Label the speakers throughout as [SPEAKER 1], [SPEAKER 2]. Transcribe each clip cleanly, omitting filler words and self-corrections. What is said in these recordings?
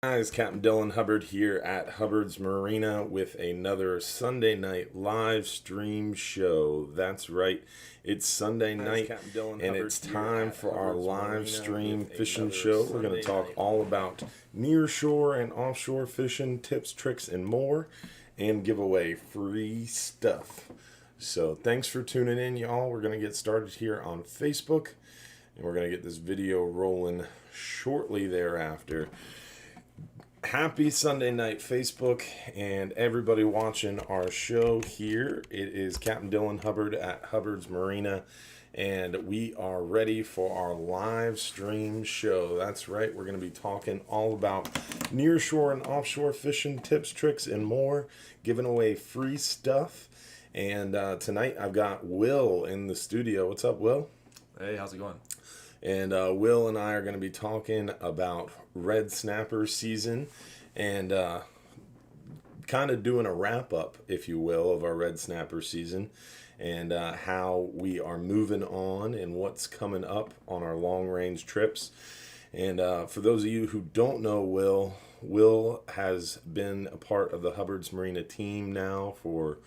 [SPEAKER 1] Guys, Captain Dylan Hubbard here at Hubbard's Marina with another Sunday night live stream show. That's right, it's Sunday night and it's time for our live stream fishing show. We're going to talk all about nearshore and offshore fishing, tips, tricks, and more, and give away free stuff. So thanks for tuning in, y'all. We're going to get started here on Facebook, and we're going to get this video rolling shortly thereafter. Happy Sunday night, Facebook, and everybody watching our show here. It is Captain Dylan Hubbard at Hubbard's Marina, and we are ready for our live stream show. That's right, we're going to be talking all about nearshore and offshore fishing tips, tricks, and more, giving away free stuff. And tonight I've got Will in the studio. What's up, Will?
[SPEAKER 2] Hey, how's it going?
[SPEAKER 1] And Will and I are going to be talking about red snapper season and kind of doing a wrap up, if you will, of our red snapper season and how we are moving on and what's coming up on our long range trips. And for those of you who don't know Will has been a part of the Hubbard's Marina team now for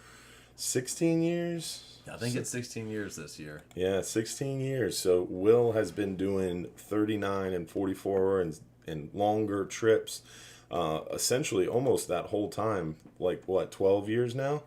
[SPEAKER 1] 16 years.
[SPEAKER 2] I think it's 16 years this year.
[SPEAKER 1] Yeah, 16 years. So Will has been doing 39 and 44 and longer trips, essentially almost that whole time. Like, what, 12 years now?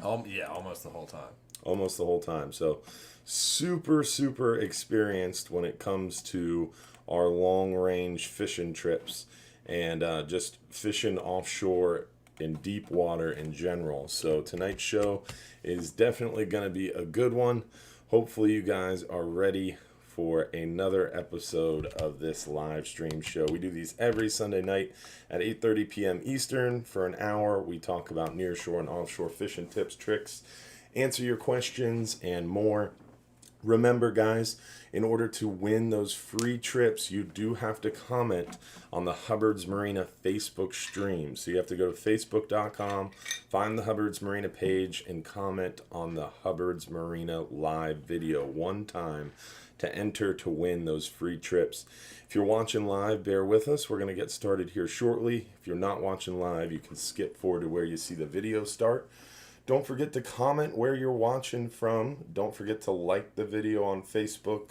[SPEAKER 2] Yeah, almost the whole time.
[SPEAKER 1] Almost the whole time. So super experienced when it comes to our long-range fishing trips and just fishing offshore in deep water in general. So tonight's show is definitely going to be a good one. Hopefully you guys are ready for another episode of this live stream show. We do these every Sunday night at 8:30 p.m. Eastern for an hour. We talk about nearshore and offshore fishing tips, tricks, answer your questions, and more. Remember, guys, in order to win those free trips, you do have to comment on the Hubbard's Marina Facebook stream. So you have to go to facebook.com, find the Hubbard's Marina page, and comment on the Hubbard's Marina live video one time to enter to win those free trips. If you're watching live, bear with us. We're going to get started here shortly. If you're not watching live, you can skip forward to where you see the video start. Don't forget to comment where you're watching from. Don't forget to like the video on Facebook.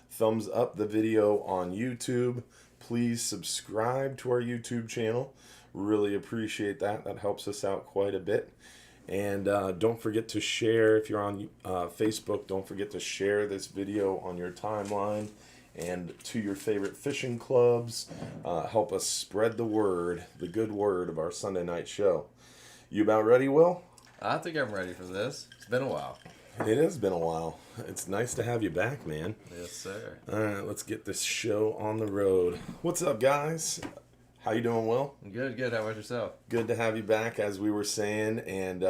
[SPEAKER 1] Thumbs up the video on YouTube. Please subscribe to our YouTube channel. Really appreciate that. That helps us out quite a bit. And don't forget to share. If you're on Facebook, don't forget to share this video on your timeline and to your favorite fishing clubs. Help us spread the word, the good word of our Sunday night show. You about ready, Will?
[SPEAKER 2] I think I'm ready for this. It's been a while.
[SPEAKER 1] It has been a while. It's nice to have you back, man.
[SPEAKER 2] Yes, sir.
[SPEAKER 1] All right, let's get this show on the road. What's up, guys? How you doing, Will?
[SPEAKER 2] Good. How about yourself?
[SPEAKER 1] Good to have you back, as we were saying, and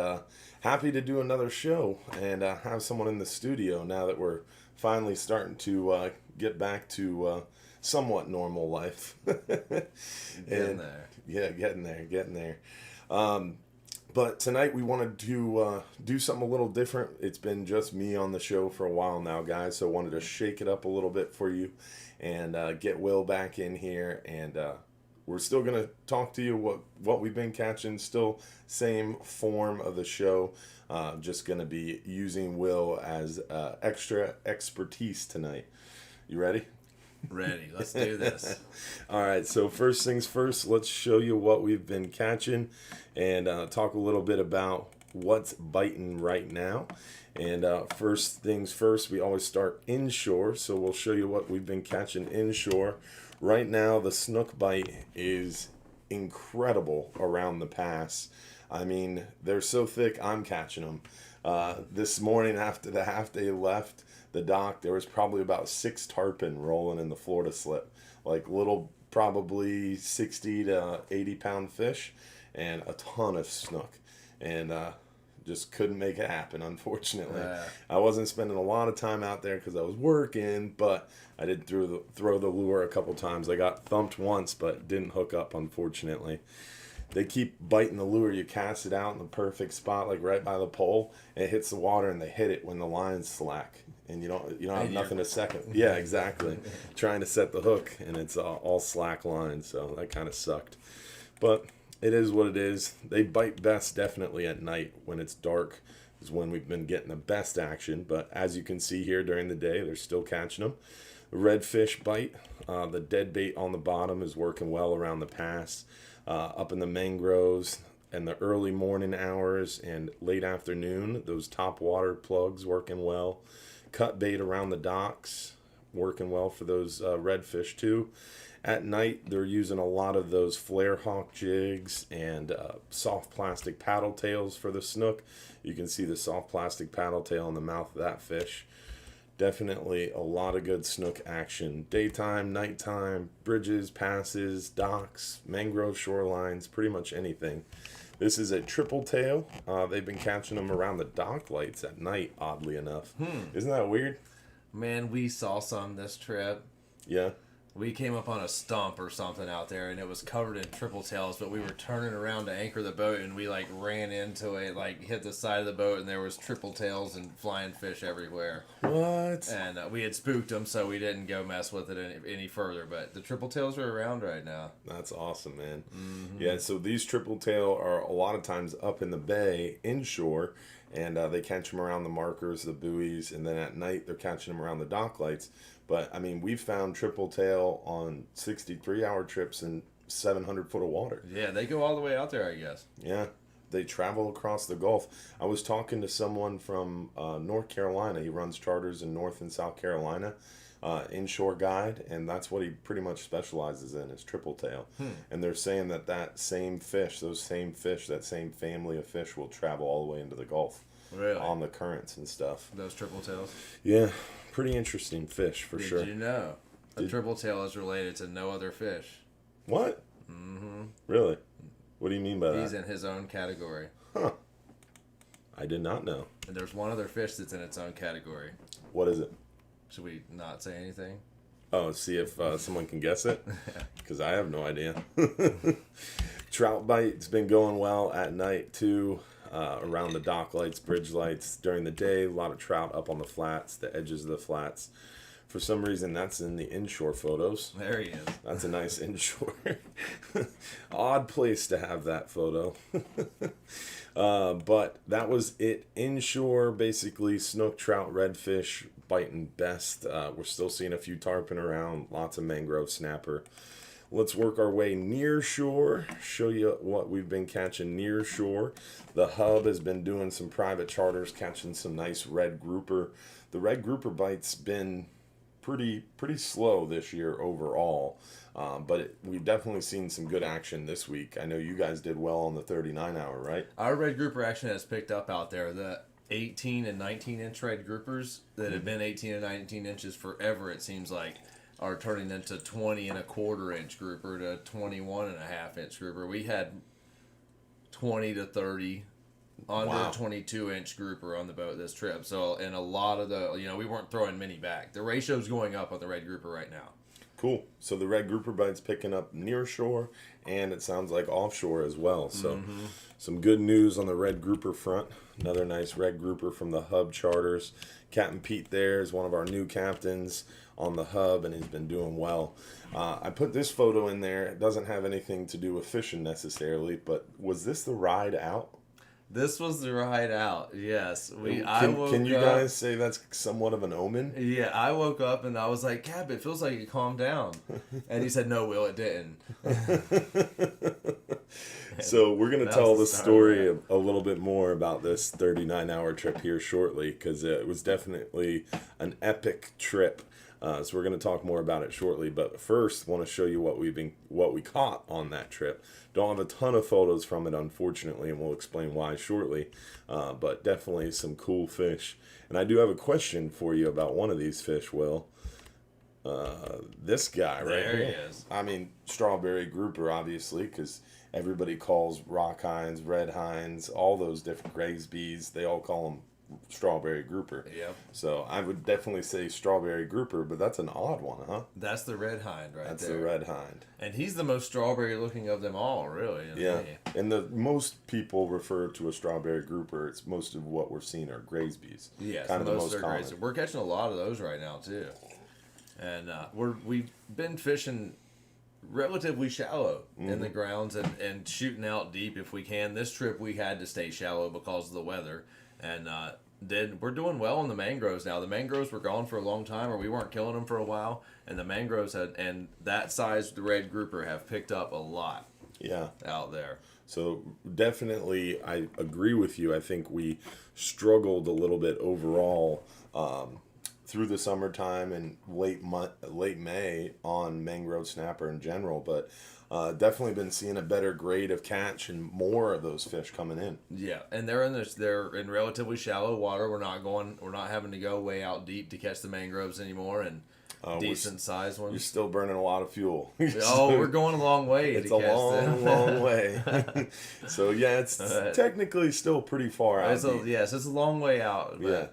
[SPEAKER 1] happy to do another show and have someone in the studio now that we're finally starting to get back to somewhat normal life.
[SPEAKER 2] Getting there.
[SPEAKER 1] Yeah, getting there. But tonight we wanted to do something a little different. It's been just me on the show for a while now, guys, so I wanted to shake it up a little bit for you and get Will back in here. And we're still going to talk to you what we've been catching, still same form of the show. Just going to be using Will as extra expertise tonight. You ready?
[SPEAKER 2] Ready. Let's do this.
[SPEAKER 1] All right, so first things first, let's show you what we've been catching and talk a little bit about what's biting right now. And first things first, we always start inshore, so we'll show you what we've been catching inshore. Right now, the snook bite is incredible around the pass. I mean, they're so thick, I'm catching them. This morning after the half day left the dock, there was probably about 6 tarpon rolling in the Florida slip, like little, probably 60 to 80 pound fish, and a ton of snook, and just couldn't make it happen, unfortunately. I wasn't spending a lot of time out there because I was working, but I did throw the lure a couple times. I got thumped once, but didn't hook up, unfortunately. They keep biting the lure. You cast it out in the perfect spot, like right by the pole, and it hits the water, and they hit it when the line's slack. and you don't have
[SPEAKER 2] And
[SPEAKER 1] nothing to second. Yeah, exactly. Trying to set the hook, and it's all slack line, so that kind of sucked. But it is what it is. They bite best definitely at night when it's dark is when we've been getting the best action. But as you can see here during the day, they're still catching them. The redfish bite. The dead bait on the bottom is working well around the pass. Up in the mangroves and the early morning hours and late afternoon, those top water plugs working well. Cut bait around the docks working well for those redfish too. At night, they're using a lot of those flare hawk jigs and soft plastic paddle tails for the snook. You can see the soft plastic paddle tail in the mouth of that fish. Definitely a lot of good snook action. Daytime, nighttime, bridges, passes, docks, mangrove shorelines, pretty much anything. This is a triple tail. They've been catching them around the dock lights at night, oddly enough. Isn't that weird?
[SPEAKER 2] Man, we saw some this trip.
[SPEAKER 1] Yeah.
[SPEAKER 2] We came up on a stump or something out there, and it was covered in triple tails, but we were turning around to anchor the boat, and we, like, ran into it, like, hit the side of the boat, and there was triple tails and flying fish everywhere.
[SPEAKER 1] What?
[SPEAKER 2] And we had spooked them, so we didn't go mess with it any further, but the triple tails are around right now.
[SPEAKER 1] That's awesome, man. Yeah, so these triple tail are a lot of times up in the bay, inshore, and they catch them around the markers, the buoys, and then at night they're catching them around the dock lights. But, I mean, we've found triple tail on 63-hour trips in 700 foot of water.
[SPEAKER 2] Yeah, they go all the way out there, I guess.
[SPEAKER 1] Yeah, they travel across the Gulf. I was talking to someone from North Carolina. He runs charters in North and South Carolina, inshore guide, and that's what he pretty much specializes in is triple tail. And they're saying that same fish, that same family of fish will travel all the way into the Gulf.
[SPEAKER 2] Really?
[SPEAKER 1] On the currents and stuff.
[SPEAKER 2] Those triple tails?
[SPEAKER 1] Yeah, pretty interesting fish for sure.
[SPEAKER 2] Did you know a triple tail is related to no other fish?
[SPEAKER 1] What? Really? What do you mean by that?
[SPEAKER 2] He's in his own category.
[SPEAKER 1] Huh. I did not know.
[SPEAKER 2] And there's one other fish that's in its own category.
[SPEAKER 1] What is it?
[SPEAKER 2] Should we not say anything?
[SPEAKER 1] Oh, see if someone can guess it? Because I have no idea. Trout bite's been going well at night, too. Around the dock lights, bridge lights. During the day, a lot of trout up on the flats, the edges of the flats. For some reason, that's in the inshore photos.
[SPEAKER 2] There he is.
[SPEAKER 1] That's a nice inshore. Odd place to have that photo. But that was it. Inshore, basically, snook, trout, redfish, biting best. We're still seeing a few tarpon around, lots of mangrove snapper. Let's work our way near shore, show you what we've been catching near shore. The Hub has been doing some private charters, catching some nice red grouper. The red grouper bite's been pretty slow this year overall, but we've definitely seen some good action this week. I know you guys did well on the 39-hour, right?
[SPEAKER 2] Our red grouper action has picked up out there. The 18 and 19-inch red groupers that have been 18 and 19 inches forever, it seems like, are turning into 20 and a quarter inch grouper to 21 and a half inch grouper. We had 20 to 30 under 22-inch grouper on the boat this trip. So, and a lot of we weren't throwing many back. The ratio's going up on the red grouper right now.
[SPEAKER 1] Cool. So the red grouper bite's picking up near shore, and it sounds like offshore as well. So some good news on the red grouper front. Another nice red grouper from the Hub charters. Captain Pete there is one of our new captains on the Hub, and he's been doing well. I put this photo in there. It doesn't have anything to do with fishing necessarily, but was this the ride out?
[SPEAKER 2] This was the ride out, yes.
[SPEAKER 1] Can you guys say that's somewhat of an omen?
[SPEAKER 2] Yeah, I woke up and I was like, Cap, it feels like it calmed down. And he said, no, Will, it didn't.
[SPEAKER 1] So we're going to tell the story a little bit more about this 39-hour trip here shortly, because it was definitely an epic trip. So we're going to talk more about it shortly. But first, want to show you what we caught on that trip. Don't have a ton of photos from it, unfortunately, and we'll explain why shortly. But definitely some cool fish. And I do have a question for you about one of these fish, Will. This guy right
[SPEAKER 2] there
[SPEAKER 1] here.
[SPEAKER 2] He is.
[SPEAKER 1] I mean, strawberry grouper, obviously, because everybody calls rock hinds, red hinds, all those different Graysbees. They all call them strawberry grouper.
[SPEAKER 2] Yep.
[SPEAKER 1] So I would definitely say strawberry grouper, but that's an odd one, huh?
[SPEAKER 2] That's the red hind right
[SPEAKER 1] That's
[SPEAKER 2] there.
[SPEAKER 1] the red hind.
[SPEAKER 2] And he's the most strawberry looking of them all, really.
[SPEAKER 1] Yeah. And the most people refer to a strawberry grouper. It's most of what we're seeing are Graysby's.
[SPEAKER 2] Yes,
[SPEAKER 1] kind of the most
[SPEAKER 2] are
[SPEAKER 1] common.
[SPEAKER 2] Graysby. We're catching a lot of those right now too. And we've been fishing relatively shallow in the grounds and shooting out deep if we can. This trip we had to stay shallow because of the weather, and we're doing well in the mangroves now. The mangroves were gone for a long time, or we weren't killing them for a while, and the mangroves and that size the red grouper have picked up a lot.
[SPEAKER 1] Yeah,
[SPEAKER 2] out there.
[SPEAKER 1] So definitely, I agree with you. I think we struggled a little bit overall. Through the summertime and late May on mangrove snapper in general, but definitely been seeing a better grade of catch and more of those fish coming in.
[SPEAKER 2] Yeah, and they're in relatively shallow water. We're not having to go way out deep to catch the mangroves anymore, and decent sized ones.
[SPEAKER 1] You're still burning a lot of fuel.
[SPEAKER 2] We're going a long way.
[SPEAKER 1] It's a long way. So yeah, it's technically still pretty far out.
[SPEAKER 2] Yes, it's a long way out.
[SPEAKER 1] Yeah.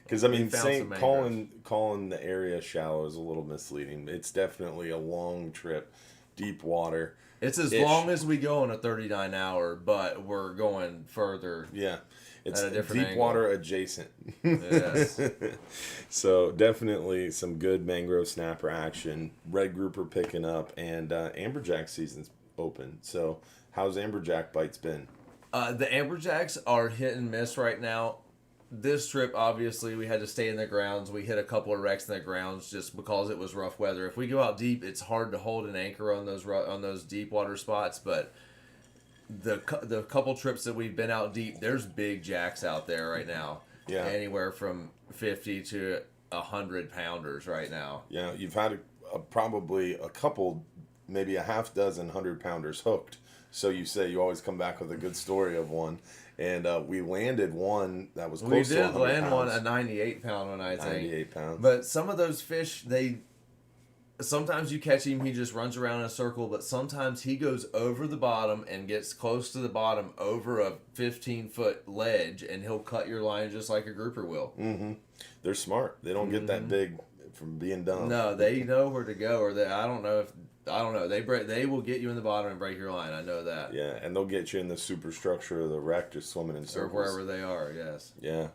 [SPEAKER 1] Because I mean, calling the area shallow is a little misleading. It's definitely a long trip, deep water.
[SPEAKER 2] It's as long as we go in a 39 hour, but we're going further.
[SPEAKER 1] Yeah, it's
[SPEAKER 2] at a different
[SPEAKER 1] deep
[SPEAKER 2] angle.
[SPEAKER 1] water adjacent.
[SPEAKER 2] Yes.
[SPEAKER 1] So definitely some good mangrove snapper action. Red grouper picking up, and amberjack season's open. So how's amberjack bites been?
[SPEAKER 2] The amberjacks are hit and miss right now. This trip, obviously, we had to stay in the grounds. We hit a couple of wrecks in the grounds just because it was rough weather. If we go out deep, it's hard to hold an anchor on those deep water spots. But the couple trips that we've been out deep, there's big jacks out there right now.
[SPEAKER 1] Yeah,
[SPEAKER 2] anywhere from 50 to 100 pounders right now.
[SPEAKER 1] Yeah, you've had probably a couple, maybe a half dozen 100-pounders hooked. So you say you always come back with a good story of one. And we landed one that was close to 100 pounds. We did land
[SPEAKER 2] one, a 98-pound one, I think.
[SPEAKER 1] 98 pounds.
[SPEAKER 2] But some of those fish, sometimes you catch him, he just runs around in a circle, but sometimes he goes over the bottom and gets close to the bottom over a 15-foot ledge, and he'll cut your line just like a grouper will.
[SPEAKER 1] Mm-hmm. They're smart. They don't get that big from being dumb.
[SPEAKER 2] No, they know where to go, or I don't know. They will get you in the bottom and break your line. I know that.
[SPEAKER 1] Yeah, and they'll get you in the superstructure of the wreck, just swimming in circles.
[SPEAKER 2] Or wherever they are. Yes.
[SPEAKER 1] Yeah,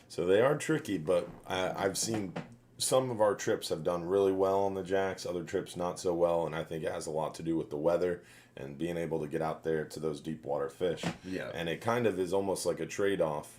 [SPEAKER 1] so they are tricky, but I've seen some of our trips have done really well on the jacks. Other trips not so well, and I think it has a lot to do with the weather and being able to get out there to those deep water fish.
[SPEAKER 2] Yeah.
[SPEAKER 1] And it kind of is almost like a trade-off.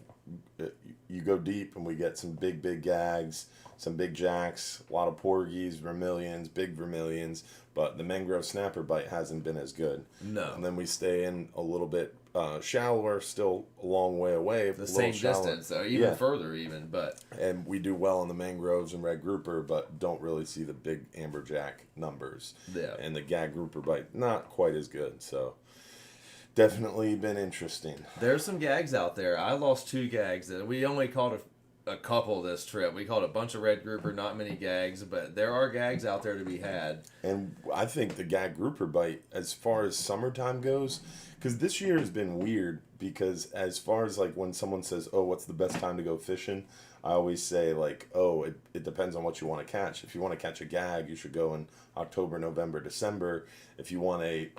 [SPEAKER 1] You go deep, and we get some big gags, some big jacks, a lot of porgies, vermilions, big vermilions, but the mangrove snapper bite hasn't been as good.
[SPEAKER 2] No.
[SPEAKER 1] And then we stay in a little bit shallower, still a long way away.
[SPEAKER 2] The same distance, though, even further even, but...
[SPEAKER 1] And we do well on the mangroves and red grouper, but don't really see the big amberjack numbers.
[SPEAKER 2] Yeah.
[SPEAKER 1] And the gag grouper bite, not quite as good, so... Definitely been interesting.
[SPEAKER 2] There's some gags out there. I lost 2 gags. We only caught a couple this trip. We caught a bunch of red grouper, not many gags, but there are gags out there to be had.
[SPEAKER 1] And I think the gag grouper bite, as far as summertime goes, because this year has been weird, because as far as like when someone says, oh, what's the best time to go fishing? I always say like, oh, it depends on what you want to catch. If you want to catch a gag, you should go in October, November, December. If you want a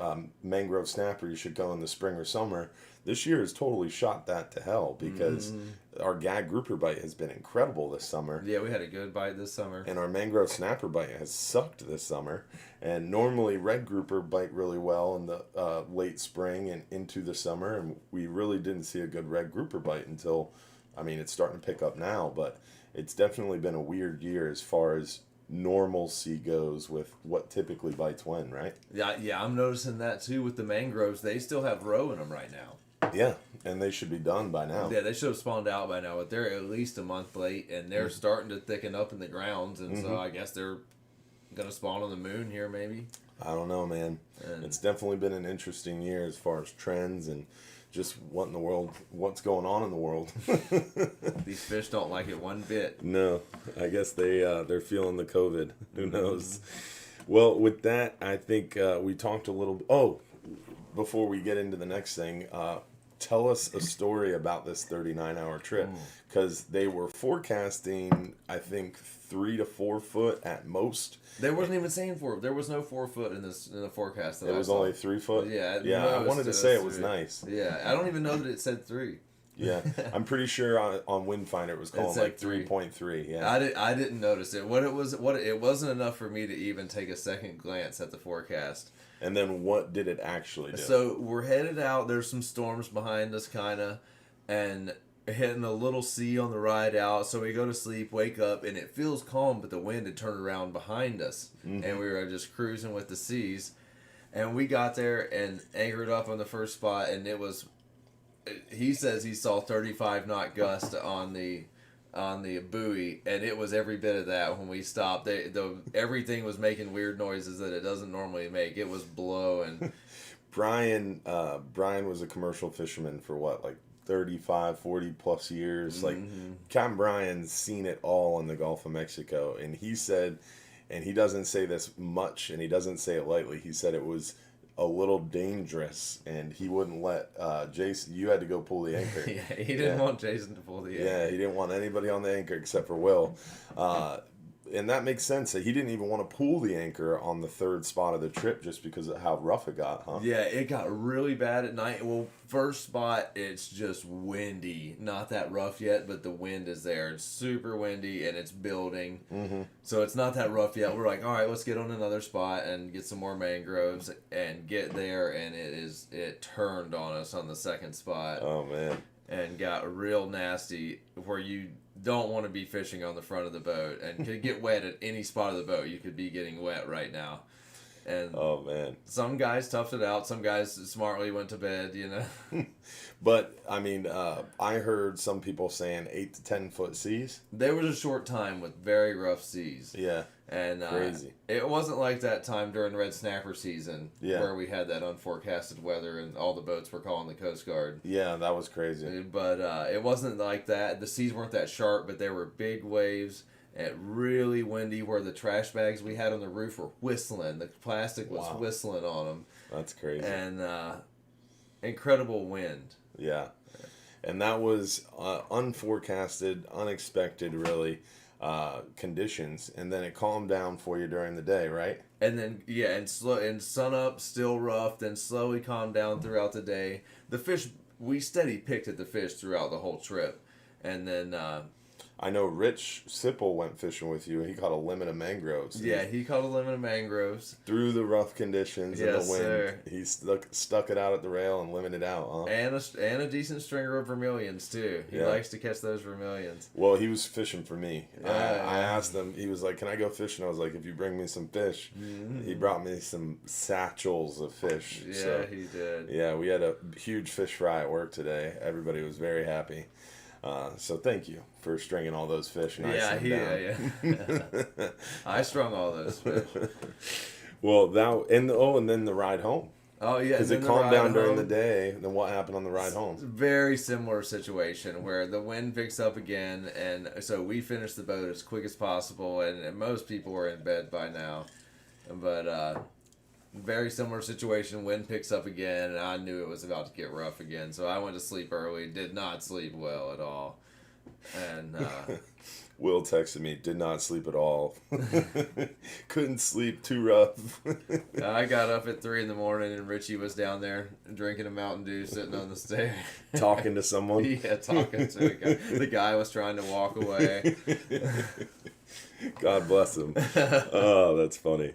[SPEAKER 1] mangrove snapper, you should go in the spring or summer. This year has totally shot that to hell, because our gag grouper bite has been incredible this summer.
[SPEAKER 2] Yeah, we had a good bite this summer.
[SPEAKER 1] And our mangrove snapper bite has sucked this summer. And normally red grouper bite really well in the late spring and into the summer. And we really didn't see a good red grouper bite until, I mean, it's starting to pick up now. But it's definitely been a weird year as far as normalcy goes with what typically bites when, right?
[SPEAKER 2] Yeah, I'm noticing that too with the mangroves. They still have roe in them right now.
[SPEAKER 1] Yeah, and they should be done by now.
[SPEAKER 2] Yeah, they should have spawned out by now, but they're at least a month late, and they're starting to thicken up in the grounds, and so I guess they're going to spawn on the moon here, maybe.
[SPEAKER 1] I don't know, man. And it's definitely been an interesting year as far as trends and just what in the world, what's going on in the world.
[SPEAKER 2] These fish don't like it one bit.
[SPEAKER 1] No, I guess they're feeling the COVID. Who knows? Well, with that, I think we talked a little. Oh, before we get into the next thing, tell us a story about this 39-hour trip, because they were forecasting, I think, 3 to 4 foot at most.
[SPEAKER 2] They wasn't even saying 4. There was no 4 foot in the forecast. That
[SPEAKER 1] It was only 3 foot.
[SPEAKER 2] Yeah,
[SPEAKER 1] yeah. I wanted to say it was
[SPEAKER 2] 3.
[SPEAKER 1] nice.
[SPEAKER 2] Yeah, I don't even know that it said 3.
[SPEAKER 1] Yeah, I'm pretty sure on Windfinder it was called like 3.3. Yeah,
[SPEAKER 2] I didn't notice it. It wasn't enough for me to even take a second glance at the forecast.
[SPEAKER 1] And then what did it actually do?
[SPEAKER 2] So we're headed out. There's some storms behind us, kind of, and hitting a little sea on the ride out. So we go to sleep, wake up, and it feels calm, but the wind had turned around behind us, and we were just cruising with the seas. And we got there and anchored up on the first spot, and it was. He says he saw 35 knot gust on the buoy, and it was every bit of that when we stopped. Everything was making weird noises that it doesn't normally make. It was blowing.
[SPEAKER 1] Brian was a commercial fisherman for what, like 35, 40 plus years. Like Captain Brian's seen it all in the Gulf of Mexico, and he said, and he doesn't say this much, and he doesn't say it lightly. He said it was a little dangerous, and he wouldn't let Jason. You had to go pull the anchor.
[SPEAKER 2] Yeah, he didn't want Jason to pull the anchor.
[SPEAKER 1] Yeah, he didn't want anybody on the anchor except for Will. And that makes sense. He didn't even want to pull the anchor on the third spot of the trip just because of how rough it got, huh?
[SPEAKER 2] Yeah, it got really bad at night. Well, first spot, it's just windy. Not that rough yet, but the wind is there. It's super windy, and it's building. Mm-hmm. So it's not that rough yet. We're like, all right, let's get on another spot and get some more mangroves and get there, and it turned on us on the second spot.
[SPEAKER 1] Oh, man.
[SPEAKER 2] And got real nasty where you don't want to be fishing on the front of the boat and could get wet at any spot of the boat. You could be getting wet right now. And
[SPEAKER 1] oh, man.
[SPEAKER 2] Some guys toughed it out. Some guys smartly went to bed, you know.
[SPEAKER 1] But, I mean, I heard some people saying 8 to 10 foot seas.
[SPEAKER 2] There was a short time with very rough seas.
[SPEAKER 1] Yeah.
[SPEAKER 2] And
[SPEAKER 1] crazy.
[SPEAKER 2] It wasn't like that time during red snapper season where we had that unforecasted weather and all the boats were calling the Coast Guard.
[SPEAKER 1] Yeah, that was crazy.
[SPEAKER 2] But it wasn't like that. The seas weren't that sharp, but there were big waves and really windy where the trash bags we had on the roof were whistling. The plastic was whistling on them.
[SPEAKER 1] That's crazy.
[SPEAKER 2] And incredible wind.
[SPEAKER 1] Yeah. And that was unforecasted, unexpected, really. Conditions, and then it calmed down for you during the day, right?
[SPEAKER 2] And then and sun up still rough, then slowly calmed down throughout the day. The fish, we steady picked at the fish throughout the whole trip, and then
[SPEAKER 1] I know Rich Sipple went fishing with you. He caught a limit of mangroves.
[SPEAKER 2] Yeah, he caught a limit of mangroves.
[SPEAKER 1] Through the rough conditions and the wind.
[SPEAKER 2] Sir.
[SPEAKER 1] He stuck it out at the rail and limited out, huh?
[SPEAKER 2] And a decent stringer of vermilions, too. He likes to catch those vermilions.
[SPEAKER 1] Well, he was fishing for me. I asked him, he was like, can I go fishing? I was like, if you bring me some fish. Mm-hmm. He brought me some satchels of fish.
[SPEAKER 2] Yeah,
[SPEAKER 1] so,
[SPEAKER 2] he did.
[SPEAKER 1] Yeah, we had a huge fish fry at work today. Everybody was very happy. So thank you for stringing all those fish. And
[SPEAKER 2] Yeah. I strung all those fish.
[SPEAKER 1] Well, and then the ride home.
[SPEAKER 2] Oh yeah,
[SPEAKER 1] because it calmed down during the day. Then what happened on the ride home?
[SPEAKER 2] Very similar situation where the wind picks up again, and so we finished the boat as quick as possible, and most people were in bed by now, but. Very similar situation. Wind picks up again, and I knew it was about to get rough again. So I went to sleep early. Did not sleep well at all. And
[SPEAKER 1] Will texted me. Did not sleep at all. Couldn't sleep. Too rough.
[SPEAKER 2] I got up at 3 a.m, and Richie was down there drinking a Mountain Dew, sitting on the stairs,
[SPEAKER 1] talking to someone.
[SPEAKER 2] Yeah, talking to a guy. The guy was trying to walk away.
[SPEAKER 1] God bless him. Oh, that's funny.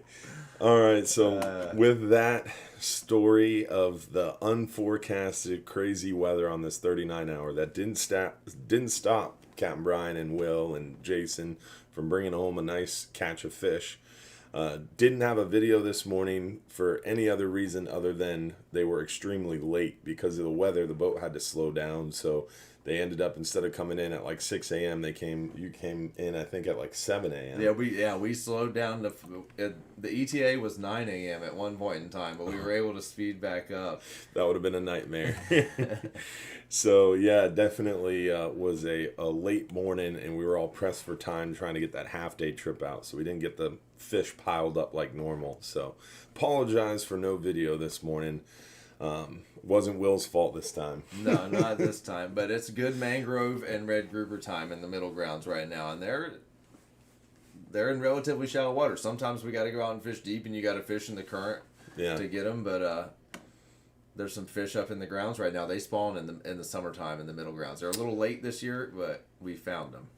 [SPEAKER 1] All right, so with that story of the unforecasted crazy weather on this 39-hour that didn't stop Captain Brian and Will and Jason from bringing home a nice catch of fish. Didn't have a video this morning for any other reason other than they were extremely late because of the weather. The boat had to slow down, so they ended up, instead of coming in at like 6 a.m., you came in, I think, at like 7 a.m.
[SPEAKER 2] We slowed down. The ETA was 9 a.m. at one point in time, but we were able to speed back up.
[SPEAKER 1] That would have been a nightmare. So, yeah, definitely was a late morning, and we were all pressed for time trying to get that half-day trip out, so we didn't get the fish piled up like normal. So, apologize for no video this morning. Wasn't Will's fault this time.
[SPEAKER 2] No, not this time. But it's good mangrove and red grouper time in the middle grounds right now, and they're in relatively shallow water. Sometimes we got to go out and fish deep, and you got to fish in the current to get them. But there's some fish up in the grounds right now. They spawn in the summertime in the middle grounds. They're a little late this year, but we found them.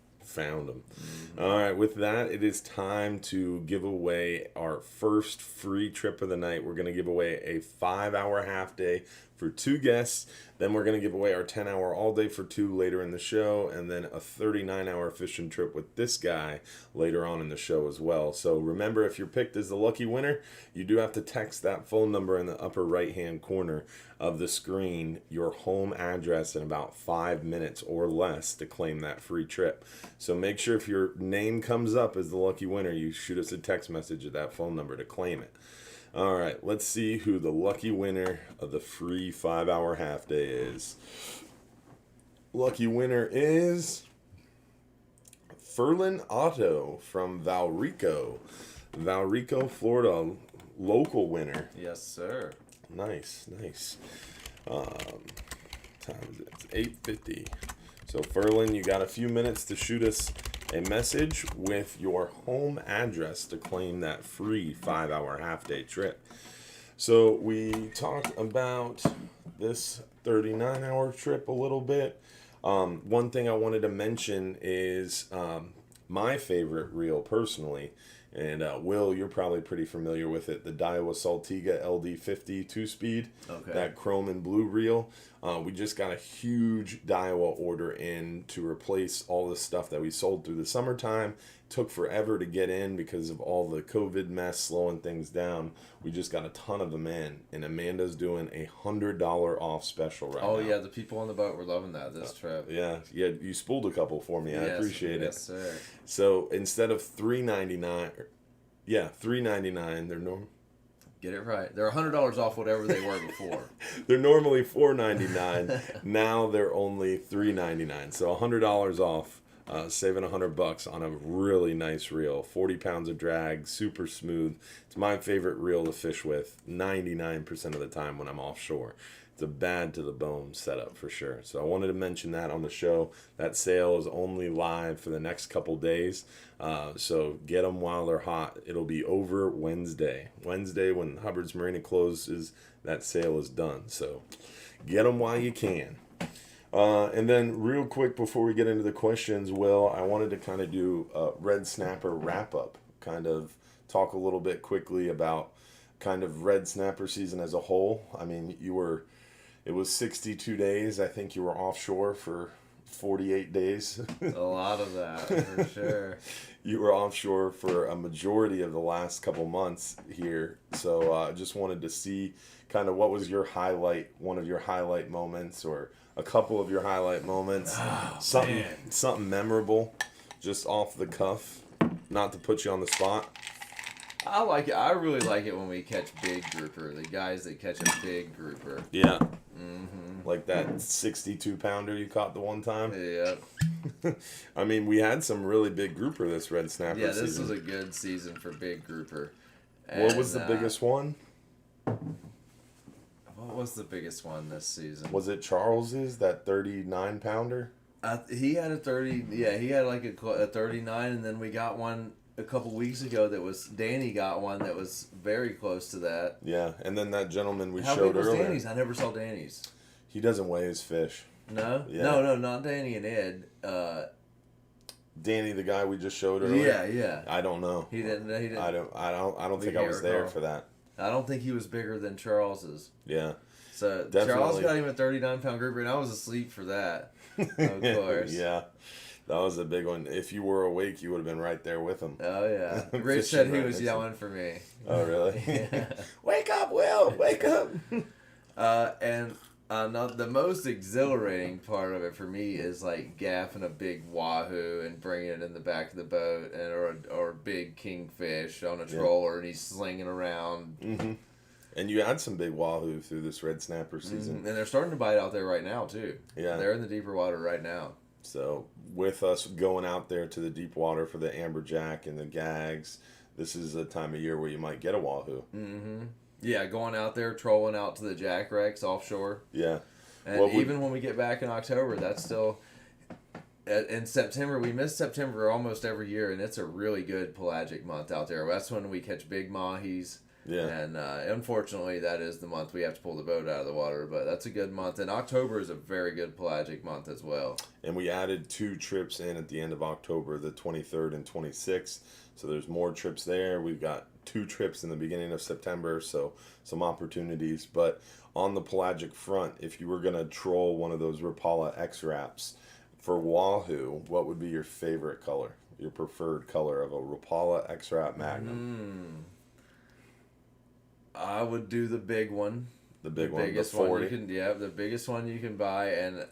[SPEAKER 1] All right, with that, it is time to give away our first free trip of the night. We're going to give away a 5-hour half day for 2 guests. Then we're going to give away our 10-hour all day for 2 later in the show, and then a 39-hour fishing trip with this guy later on in the show as well. So remember, if you're picked as the lucky winner, you do have to text that phone number in the upper right-hand corner of the screen, your home address in about 5 minutes or less to claim that free trip. So make sure if your name comes up as the lucky winner, you shoot us a text message at that phone number to claim it. All right, let's see who the lucky winner of the free 5-hour half day is. Lucky winner is Ferlin Otto from Valrico, Florida, local winner.
[SPEAKER 2] Yes, sir.
[SPEAKER 1] Nice. Time is it? It's 8:50. So Ferlin, you got a few minutes to shoot us a message with your home address to claim that free 5-hour half-day trip. So we talked about this 39-hour trip a little bit. One thing I wanted to mention is my favorite reel personally, and Will, you're probably pretty familiar with it, the Daiwa Saltiga LD50 2-speed, that chrome and blue reel. We just got a huge Daiwa order in to replace all the stuff that we sold through the summertime. Took forever to get in because of all the COVID mess slowing things down. We just got a ton of them in, and Amanda's doing a $100 off special right now.
[SPEAKER 2] Oh yeah, the people on the boat were loving that this trip.
[SPEAKER 1] Yeah, you spooled a couple for me. I appreciate it.
[SPEAKER 2] Yes, sir.
[SPEAKER 1] So instead of $3.99, $3.99. They're normal.
[SPEAKER 2] Get it right. They're $100 off whatever they were before.
[SPEAKER 1] They're normally $4.99. Now they're only $3.99. So $100 off, saving $100 on a really nice reel. 40 pounds of drag, super smooth. It's my favorite reel to fish with 99% of the time when I'm offshore. It's a bad to the bone setup for sure. So I wanted to mention that on the show. That sale is only live for the next couple days. So get them while they're hot. It'll be over Wednesday. Wednesday when Hubbard's Marina closes, that sale is done. So get them while you can. And then real quick before we get into the questions, Will, I wanted to kind of do a red snapper wrap up. Kind of talk a little bit quickly about kind of red snapper season as a whole. I mean, it was 62 days. I think you were offshore for 48 days.
[SPEAKER 2] A lot of that, for sure.
[SPEAKER 1] You were offshore for a majority of the last couple months here. So I just wanted to see kind of what was your highlight, one of your highlight moments or a couple of your highlight moments. Something memorable, just off the cuff, not to put you on the spot.
[SPEAKER 2] I like it. I really like it when we catch big grouper. The guys that catch a big grouper.
[SPEAKER 1] Yeah. Mm-hmm. Like that 62-pounder you caught the one time.
[SPEAKER 2] Yeah.
[SPEAKER 1] I mean, we had some really big grouper this red snapper season.
[SPEAKER 2] Yeah, this was a good season for big grouper. And,
[SPEAKER 1] what was the biggest one?
[SPEAKER 2] What was the biggest one this season?
[SPEAKER 1] Was it Charles's, that 39-pounder?
[SPEAKER 2] He had a 30. Yeah, he had like a 39, and then we got one a couple weeks ago that was Danny got one that was very close to that.
[SPEAKER 1] Yeah, and then that gentleman we
[SPEAKER 2] How
[SPEAKER 1] showed
[SPEAKER 2] big was
[SPEAKER 1] earlier.
[SPEAKER 2] Danny's? I never saw Danny's.
[SPEAKER 1] He doesn't weigh his fish.
[SPEAKER 2] No?
[SPEAKER 1] Yeah.
[SPEAKER 2] No, not Danny and Ed.
[SPEAKER 1] Danny, the guy we just showed earlier.
[SPEAKER 2] Yeah.
[SPEAKER 1] I don't know.
[SPEAKER 2] He didn't.
[SPEAKER 1] I don't think I was there for that.
[SPEAKER 2] I don't think he was bigger than Charles's.
[SPEAKER 1] Yeah.
[SPEAKER 2] So
[SPEAKER 1] definitely.
[SPEAKER 2] Charles got him a 39-pound grouper, and I was asleep for that. Of course.
[SPEAKER 1] Yeah. That was a big one. If you were awake, you would have been right there with him.
[SPEAKER 2] Oh, yeah. Rich said he was yelling for me.
[SPEAKER 1] Oh, really?
[SPEAKER 2] Yeah.
[SPEAKER 1] Wake up, Will! Wake up!
[SPEAKER 2] Not the most exhilarating part of it for me is like gaffing a big wahoo and bringing it in the back of the boat, or a big kingfish on a troller, and he's slinging around.
[SPEAKER 1] Mm-hmm. And you had some big wahoo through this red snapper season.
[SPEAKER 2] Mm-hmm. And they're starting to bite out there right now, too.
[SPEAKER 1] Yeah.
[SPEAKER 2] They're in the deeper water right now.
[SPEAKER 1] So with us going out there to the deep water for the amberjack and the gags, this is a time of year where you might get a wahoo.
[SPEAKER 2] Mm-hmm. Yeah, going out there, trolling out to the jack wrecks offshore.
[SPEAKER 1] Yeah.
[SPEAKER 2] And even when we get back in October, that's still... In September, we miss September almost every year, and it's a really good pelagic month out there. That's when we catch big mahis.
[SPEAKER 1] Yeah.
[SPEAKER 2] And unfortunately, that is the month we have to pull the boat out of the water. But that's a good month. And October is a very good pelagic month as well.
[SPEAKER 1] And we added 2 trips in at the end of October, the 23rd and 26th. So there's more trips there. We've got 2 trips in the beginning of September, so some opportunities. But on the pelagic front, if you were going to troll one of those Rapala X-Wraps, for Wahoo, what would be your favorite color? Your preferred color of a Rapala X-Wrap Magnum?
[SPEAKER 2] I would do the big one.
[SPEAKER 1] The big one,
[SPEAKER 2] biggest
[SPEAKER 1] the 40.
[SPEAKER 2] one you can, yeah, the biggest one you can buy, and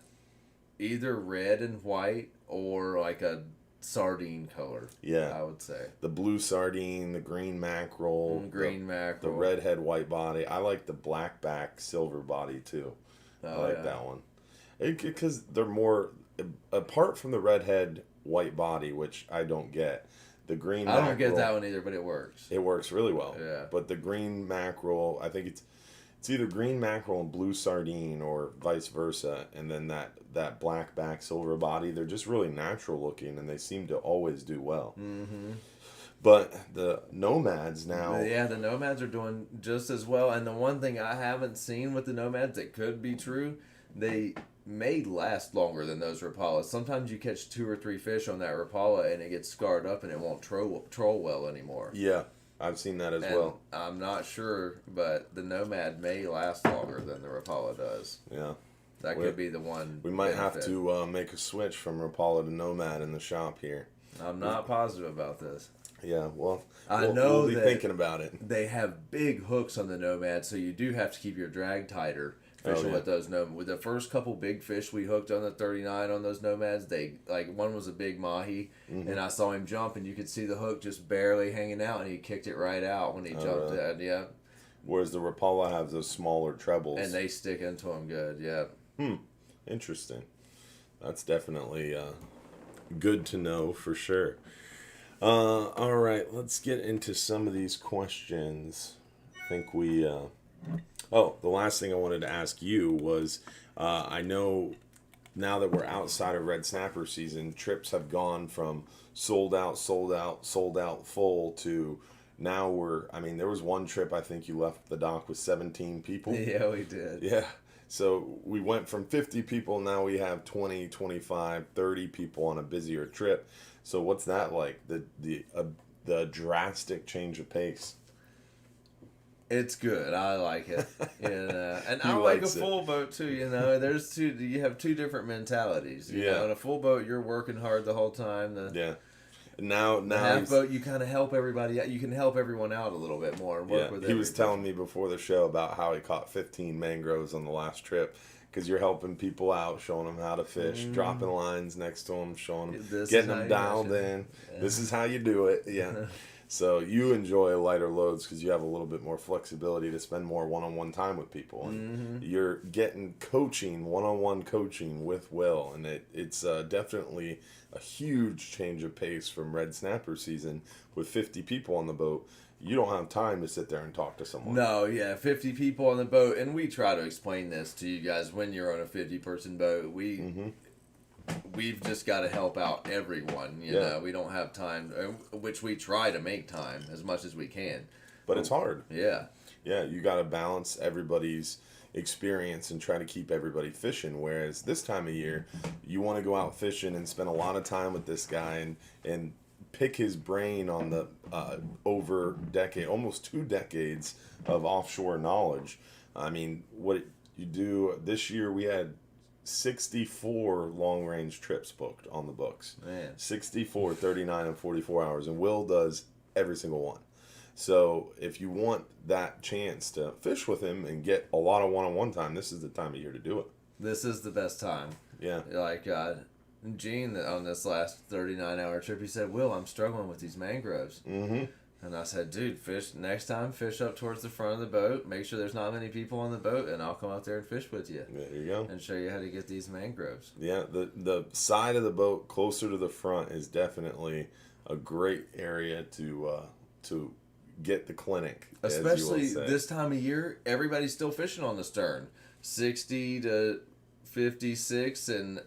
[SPEAKER 2] either red and white or like a sardine color.
[SPEAKER 1] Yeah,
[SPEAKER 2] I would say
[SPEAKER 1] the blue sardine, the green mackerel,
[SPEAKER 2] mackerel,
[SPEAKER 1] the redhead white body. I like the black back silver body too. I like that one because they're more, apart from the redhead white body, which I don't get. The green mackerel,
[SPEAKER 2] I don't get that one either, but it works.
[SPEAKER 1] It works really well.
[SPEAKER 2] Yeah.
[SPEAKER 1] But the green mackerel, I think it's either green mackerel and blue sardine or vice versa, and then that black back silver body, they're just really natural looking, and they seem to always do well. Mm-hmm. But the nomads now...
[SPEAKER 2] Yeah, the nomads are doing just as well, and the one thing I haven't seen with the nomads that could be true, they may last longer than those Rapalas. Sometimes you catch 2 or 3 fish on that Rapala and it gets scarred up and it won't troll well anymore.
[SPEAKER 1] Yeah, I've seen that as well.
[SPEAKER 2] I'm not sure, but the Nomad may last longer than the Rapala does.
[SPEAKER 1] Yeah.
[SPEAKER 2] That could be the one.
[SPEAKER 1] We might have to make a switch from Rapala to Nomad in the shop here.
[SPEAKER 2] I'm not positive about this.
[SPEAKER 1] Yeah, well,
[SPEAKER 2] I know
[SPEAKER 1] we'll be thinking about it.
[SPEAKER 2] They have big hooks on the Nomad, so you do have to keep your drag tighter. Fishing with those Nomads. With the first couple big fish we hooked on the 39 on those Nomads, one was a big mahi, and I saw him jump, and you could see the hook just barely hanging out, and he kicked it right out when he jumped in. Yeah.
[SPEAKER 1] Whereas the Rapala have those smaller trebles,
[SPEAKER 2] and they stick into them good. Yeah.
[SPEAKER 1] Interesting. That's definitely good to know for sure. All right, let's get into some of these questions. I think we. The last thing I wanted to ask you was, I know now that we're outside of red snapper season, trips have gone from sold out, full to now there was one trip I think you left the dock with 17 people.
[SPEAKER 2] Yeah, we did.
[SPEAKER 1] Yeah. So we went from 50 people, now we have 20, 25, 30 people on a busier trip. So what's that like? The drastic change of pace.
[SPEAKER 2] It's good. I like it. And I like a full boat too, you have 2 different mentalities. You know, in a full boat you're working hard the whole time.
[SPEAKER 1] Now
[SPEAKER 2] half boat you kind of help everybody out. You can help everyone out a little bit more and work with
[SPEAKER 1] He was telling me before the show about how he caught 15 mangroves on the last trip. Because you're helping people out, showing them how to fish, dropping lines next to them, showing them, getting them dialed in. Yeah. This is how you do it. Yeah. So you enjoy lighter loads because you have a little bit more flexibility to spend more one-on-one time with people. And you're getting one-on-one coaching with Will. And it's definitely a huge change of pace from red snapper season with 50 people on the boat. You don't have time to sit there and talk to someone.
[SPEAKER 2] No, 50 people on the boat, and we try to explain this to you guys when you're on a 50-person boat. We've just got to help out everyone. You know, we don't have time, which we try to make time as much as we can.
[SPEAKER 1] But it's hard.
[SPEAKER 2] Yeah.
[SPEAKER 1] Yeah, you got to balance everybody's experience and try to keep everybody fishing. Whereas this time of year, you want to go out fishing and spend a lot of time with this guy and pick his brain on the almost 2 decades of offshore knowledge. I mean, what you do this year, we had 64 long range trips booked on the books.
[SPEAKER 2] Man.
[SPEAKER 1] 64, 39, and 44 hours, and Will does every single one. So if you want that chance to fish with him and get a lot of one-on-one time, this is the time of year to do it.
[SPEAKER 2] This is the best time.
[SPEAKER 1] Yeah.
[SPEAKER 2] Like Gene on this last 39-hour trip, he said, "Will, I'm struggling with these mangroves." Mm-hmm. And I said, "Dude, fish next time. Fish up towards the front of the boat. Make sure there's not many people on the boat, and I'll come out there and fish with you.
[SPEAKER 1] There you go.
[SPEAKER 2] And show you how to get these mangroves."
[SPEAKER 1] Yeah, the side of the boat closer to the front is definitely a great area to get the clinic.
[SPEAKER 2] Especially
[SPEAKER 1] as you will say.
[SPEAKER 2] this time of year, everybody's still fishing on the stern. 60 to 56 and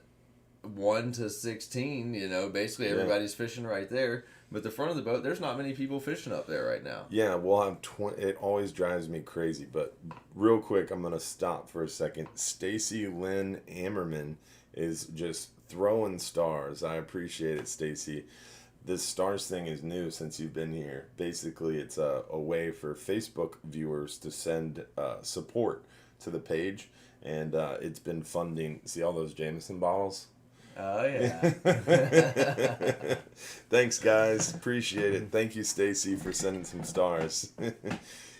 [SPEAKER 2] 1 to 16, basically everybody's fishing right there. But the front of the boat, there's not many people fishing up there right now.
[SPEAKER 1] Yeah, we'll have 20. It always drives me crazy. But real quick, I'm going to stop for a second. Stacy Lynn Ammerman is just throwing stars. I appreciate it, Stacy. This stars thing is new since you've been here. Basically, it's a way for Facebook viewers to send support to the page. And it's been funding. See all those Jameson bottles?
[SPEAKER 2] Oh, yeah.
[SPEAKER 1] Thanks, guys. Appreciate it. Thank you, Stacy, for sending some stars.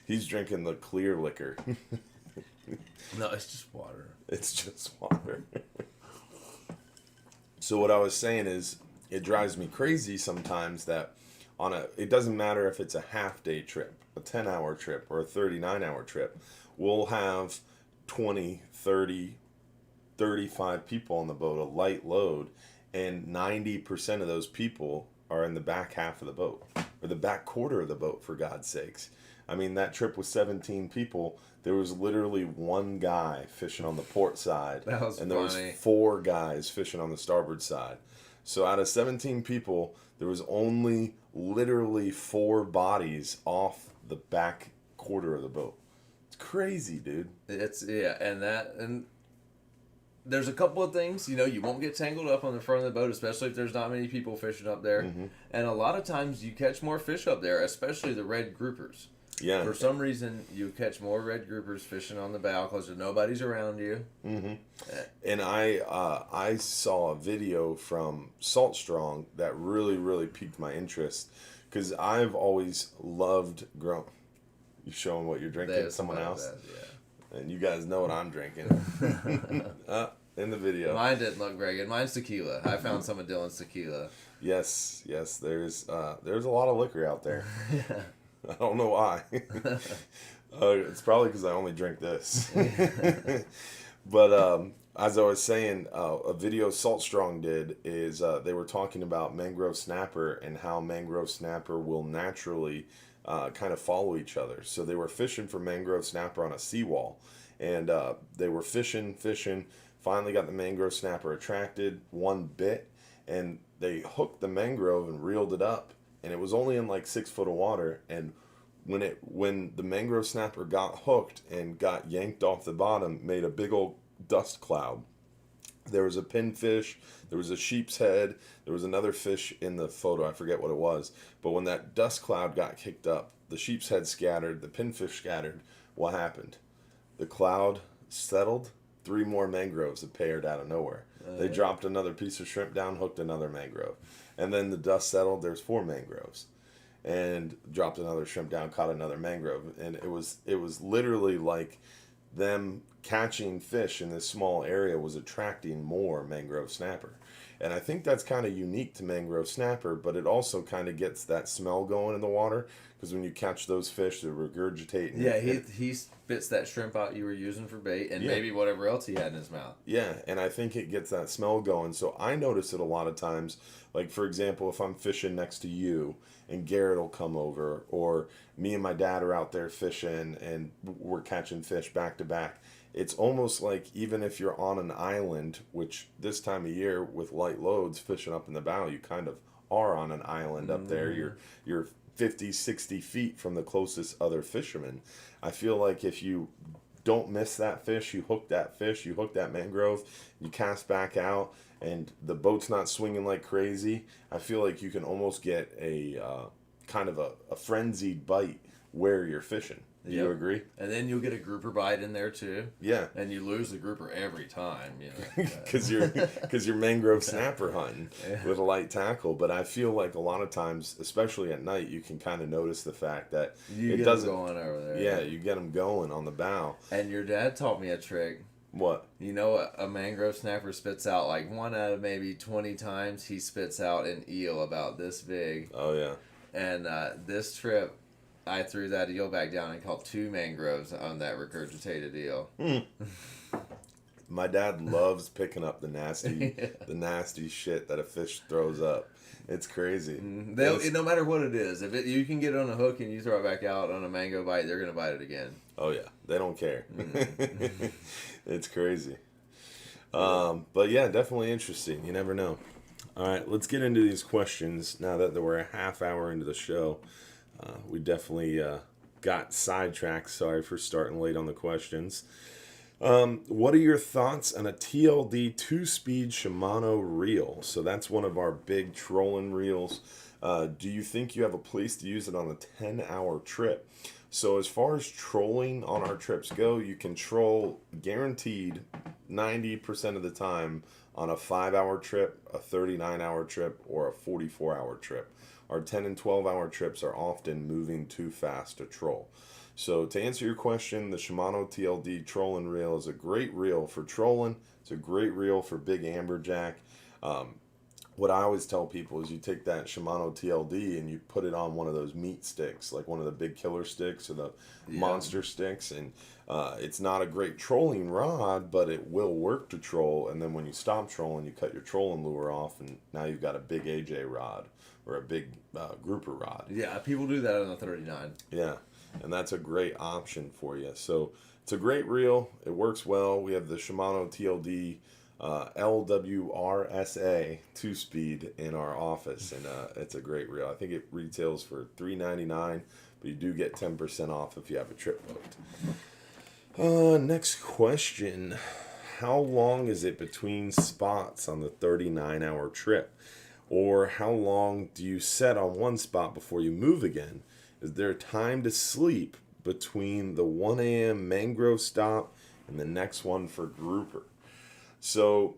[SPEAKER 1] He's drinking the clear liquor.
[SPEAKER 2] No, it's just water.
[SPEAKER 1] It's just water. So what I was saying is, it drives me crazy sometimes that it doesn't matter if it's a half-day trip, a 10-hour trip, or a 39-hour trip. We'll have 20, 30, 35 people on the boat, a light load, and 90% of those people are in the back half of the boat, or the back quarter of the boat, for God's sakes. I mean, that trip was 17 people. There was literally one guy fishing on the port side,
[SPEAKER 2] That was
[SPEAKER 1] and there
[SPEAKER 2] funny.
[SPEAKER 1] was 4 guys fishing on the starboard side. So out of 17 people, there was only literally 4 bodies off the back quarter of the boat. It's crazy, dude.
[SPEAKER 2] And there's a couple of things, you won't get tangled up on the front of the boat, especially if there's not many people fishing up there.
[SPEAKER 1] Mm-hmm.
[SPEAKER 2] And a lot of times you catch more fish up there, especially the red groupers.
[SPEAKER 1] Yeah.
[SPEAKER 2] For some reason, you catch more red groupers fishing on the bow because nobody's around you.
[SPEAKER 1] Mm-hmm. And I saw a video from Salt Strong that really, really piqued my interest, because I've always loved growing. You showing what you're drinking? Someone else?
[SPEAKER 2] Yeah.
[SPEAKER 1] And you guys know what I'm drinking. In the video.
[SPEAKER 2] Mine didn't look very good. Mine's tequila. I found some of Dylan's tequila.
[SPEAKER 1] Yes. There's a lot of liquor out there.
[SPEAKER 2] Yeah.
[SPEAKER 1] I don't know why. It's probably because I only drink this. But as I was saying, a video Salt Strong did is they were talking about mangrove snapper and how mangrove snapper will naturally kind of follow each other. So they were fishing for mangrove snapper on a seawall, and they were fishing, finally got the mangrove snapper attracted, one bit, and they hooked the mangrove and reeled it up, and it was only in like 6 foot of water. And when the mangrove snapper got hooked and got yanked off the bottom, made a big old dust cloud. There was a pinfish, there was a sheep's head, there was another fish in the photo, I forget what it was. But when that dust cloud got kicked up, the sheep's head scattered, the pinfish scattered, what happened? The cloud settled, 3 more mangroves appeared out of nowhere. They dropped another piece of shrimp down, hooked another mangrove. And then the dust settled, there's 4 mangroves. And dropped another shrimp down, caught another mangrove. And it was literally like them catching fish in this small area was attracting more mangrove snapper. And I think that's kind of unique to mangrove snapper, but it also kind of gets that smell going in the water, because when you catch those fish, they regurgitate.
[SPEAKER 2] Yeah, he spits that shrimp out you were using for bait, and maybe whatever else he had in his mouth.
[SPEAKER 1] Yeah, and I think it gets that smell going. So I notice it a lot of times. Like, for example, if I'm fishing next to you and Garrett will come over, or me and my dad are out there fishing and we're catching fish back to back, it's almost like even if you're on an island, which this time of year with light loads fishing up in the bow, you kind of are on an island up there. You're 50, 60 feet from the closest other fisherman. I feel like if you don't miss that fish, you hook that mangrove, you cast back out, and the boat's not swinging like crazy, I feel like you can almost get a kind of a frenzied bite where you're fishing. Do you agree?
[SPEAKER 2] And then you'll get a grouper bite in there too.
[SPEAKER 1] Yeah.
[SPEAKER 2] And you lose the grouper every time,
[SPEAKER 1] Because you're mangrove snapper hunting with a light tackle. But I feel like a lot of times, especially at night, you can kind of notice the fact that
[SPEAKER 2] it doesn't going over there.
[SPEAKER 1] Yeah, you get them going on the bow.
[SPEAKER 2] And your dad taught me a trick.
[SPEAKER 1] What?
[SPEAKER 2] You know what a mangrove snapper spits out? Like 1 out of maybe 20 times, he spits out an eel about this big.
[SPEAKER 1] Oh, yeah.
[SPEAKER 2] And this trip, I threw that eel back down and caught 2 mangroves on that regurgitated eel.
[SPEAKER 1] My dad loves picking up the nasty, the nasty shit that a fish throws up. It's crazy.
[SPEAKER 2] No matter what it is, you can get it on a hook and you throw it back out on a mango bite, they're gonna bite it again.
[SPEAKER 1] Oh yeah, they don't care. It's crazy. But yeah, definitely interesting. You never know. All right, let's get into these questions now that we're a half hour into the show. We definitely got sidetracked. Sorry for starting late on the questions. What are your thoughts on a TLD 2-speed Shimano reel? So that's one of our big trolling reels. Do you think you have a place to use it on a 10-hour trip? So as far as trolling on our trips go, you can troll guaranteed 90% of the time on a 5-hour trip, a 39-hour trip, or a 44-hour trip. Our 10 and 12-hour trips are often moving too fast to troll. So to answer your question, the Shimano TLD trolling reel is a great reel for trolling. It's a great reel for big amberjack. What I always tell people is you take that Shimano TLD and you put it on one of those meat sticks, like one of the big killer sticks or the monster sticks, and it's not a great trolling rod, but it will work to troll. And then when you stop trolling, you cut your trolling lure off, and now you've got a big AJ rod or a big grouper rod.
[SPEAKER 2] Yeah, people do that on the 39.
[SPEAKER 1] Yeah. And that's a great option for you. So it's a great reel. It works well. We have the Shimano TLD LWRSA 2-speed in our office, and it's a great reel. I think it retails for $3.99, but you do get 10% off if you have a trip booked. Next question. How long is it between spots on the 39-hour trip? Or how long do you set on one spot before you move again? Is there time to sleep between the 1 a.m. mangrove stop and the next one for grouper? So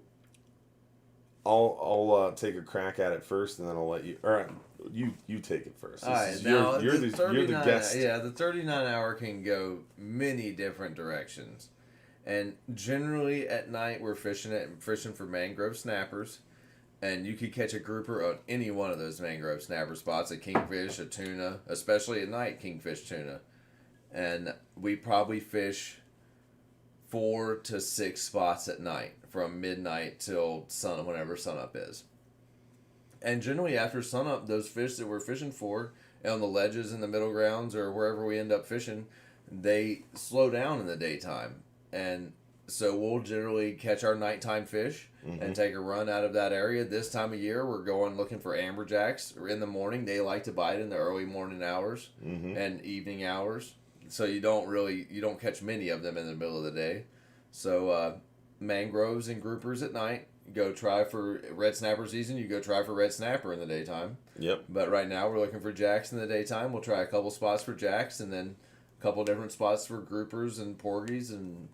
[SPEAKER 1] I'll take a crack at it first, and then I'll let you. All right, you take it first.
[SPEAKER 2] All right, now you're the guest. Yeah, the 39-hour can go many different directions, and generally at night we're fishing for mangrove snappers. And you could catch a grouper on any one of those mangrove snapper spots, a kingfish, a tuna, especially at night, kingfish, tuna. And we probably fish 4 to 6 spots at night from midnight till whenever sunup is. And generally after sunup, those fish that we're fishing for on the ledges in the middle grounds or wherever we end up fishing, they slow down in the daytime. And so we'll generally catch our nighttime fish and take a run out of that area. This time of year, we're going looking for amberjacks. In the morning, they like to bite in the early morning hours and evening hours. So you don't catch many of them in the middle of the day. So mangroves and groupers at night. Go try for red snapper season. You go try for red snapper in the daytime.
[SPEAKER 1] Yep.
[SPEAKER 2] But right now, we're looking for jacks in the daytime. We'll try a couple spots for jacks and then a couple different spots for groupers and porgies, and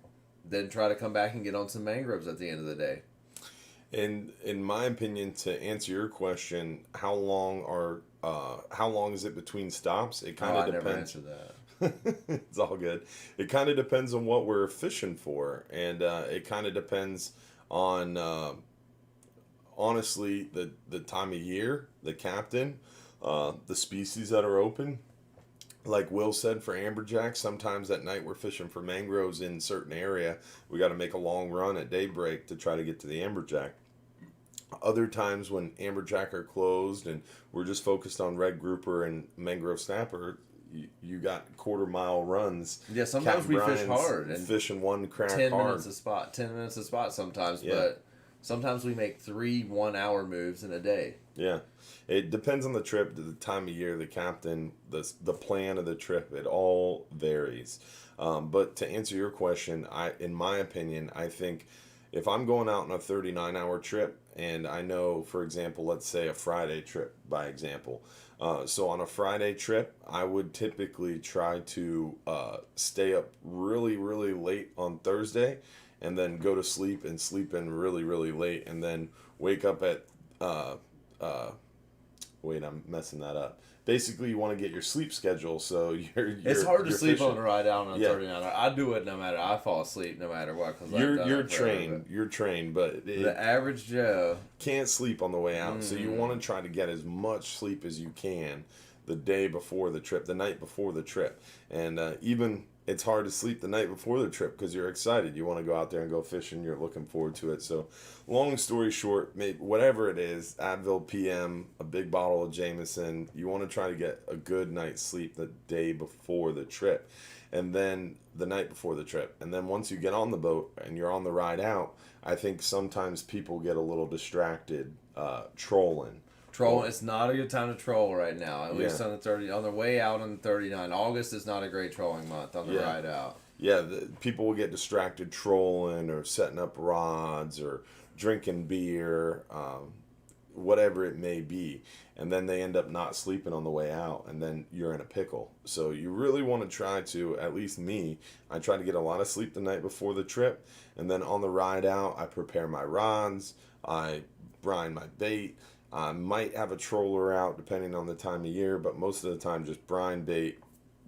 [SPEAKER 2] then try to come back and get on some mangroves at the end of the day.
[SPEAKER 1] And in my opinion, to answer your question, how long is it between stops? It kind of depends.
[SPEAKER 2] I never answered that.
[SPEAKER 1] It's all good. It kind of depends on what we're fishing for, and it kind of depends on honestly the time of year, the captain, the species that are open. Like Will said, for amberjack, sometimes at night we're fishing for mangroves in certain area. We got to make a long run at daybreak to try to get to the amberjack. Other times when amberjack are closed and we're just focused on red grouper and mangrove snapper, you got quarter-mile runs.
[SPEAKER 2] Yeah, sometimes we fish hard and
[SPEAKER 1] fishing one crack
[SPEAKER 2] 10
[SPEAKER 1] hard.
[SPEAKER 2] 10 minutes a spot sometimes, but sometimes we make 3 1-hour moves in a day.
[SPEAKER 1] Yeah. It depends on the trip, the time of year, the captain, the plan of the trip. It all varies. But to answer your question, in my opinion, I think if I'm going out on a 39-hour trip, and I know, for example, let's say a Friday trip, by example. So on a Friday trip, I would typically try to stay up really, really late on Thursday, and then go to sleep and sleep in really, really late, and then wake up at wait, I'm messing that up. Basically, you want to get your sleep schedule, so
[SPEAKER 2] it's hard to sleep on a ride out on a 39-hour. I do it no matter. I fall asleep no matter what. Cause
[SPEAKER 1] you're trained. You're trained, but
[SPEAKER 2] the average Joe
[SPEAKER 1] can't sleep on the way out. So you want to try to get as much sleep as you can the day before the trip, the night before the trip, and even it's hard to sleep the night before the trip because you're excited. You want to go out there and go fishing. You're looking forward to it. So, long story short, maybe whatever it is, Advil PM, a big bottle of Jameson. You want to try to get a good night's sleep the day before the trip, and then the night before the trip, and then once you get on the boat and you're on the ride out, I think sometimes people get a little distracted trolling.
[SPEAKER 2] Troll. It's not a good time to troll right now. At least
[SPEAKER 1] Yeah.
[SPEAKER 2] on the 30, on the way out on the 39. August is not a great trolling month on the
[SPEAKER 1] Yeah.
[SPEAKER 2] ride out.
[SPEAKER 1] Yeah, people will get distracted trolling or setting up rods or drinking beer, whatever it may be. And then they end up not sleeping on the way out, and then you're in a pickle. So you really want to try to, at least me, I try to get a lot of sleep the night before the trip. And then on the ride out, I prepare my rods, I brine my bait. I might have a troller out depending on the time of year, but most of the time just brine bait,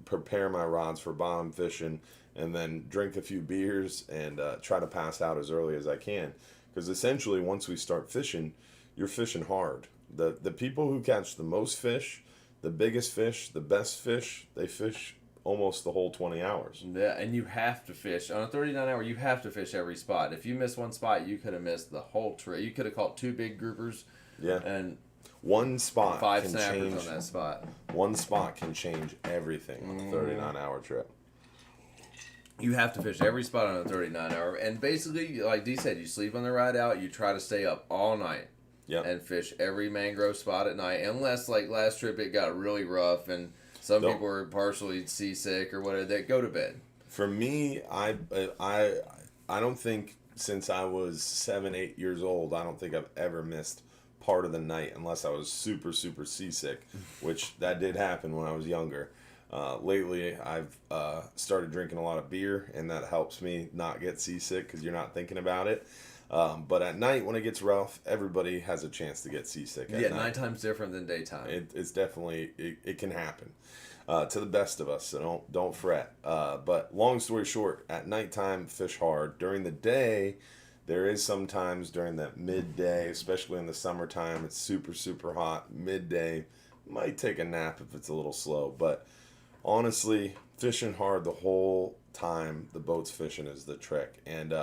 [SPEAKER 1] prepare my rods for bottom fishing, and then drink a few beers and try to pass out as early as I can. Because essentially, once we start fishing, you're fishing hard. The people who catch the most fish, the biggest fish, the best fish, they fish almost the whole 20 hours.
[SPEAKER 2] Yeah, and you have to fish. On a 39 hour, you have to fish every spot. If you miss one spot, you could have missed the whole trip. You could have caught 2 big groupers.
[SPEAKER 1] Yeah.
[SPEAKER 2] And
[SPEAKER 1] one spot
[SPEAKER 2] 5
[SPEAKER 1] can
[SPEAKER 2] snappers
[SPEAKER 1] change.
[SPEAKER 2] on that spot.
[SPEAKER 1] One spot can change everything on a 39-hour trip.
[SPEAKER 2] You have to fish every spot on a 39 hour. And basically, like Dee said, you sleep on the ride out. You try to stay up all night.
[SPEAKER 1] Yep.
[SPEAKER 2] And fish every mangrove spot at night. Unless, like last trip, it got really rough and some people were partially seasick or whatever. They go to bed.
[SPEAKER 1] For me, I don't think since I was 7, 8 years old, I don't think I've ever missed part of the night unless I was super, super seasick, which that did happen when I was younger. Lately, I've started drinking a lot of beer, and that helps me not get seasick because you're not thinking about it. But at night, when it gets rough, everybody has a chance to get seasick. At night.
[SPEAKER 2] Nighttime's different than daytime.
[SPEAKER 1] It's definitely, it can happen to the best of us, so don't fret. But long story short, at nighttime, fish hard. During the day, there is sometimes during that midday, especially in the summertime, it's super, super hot. Midday, might take a nap if it's a little slow. But honestly, fishing hard the whole time the boat's fishing is the trick. And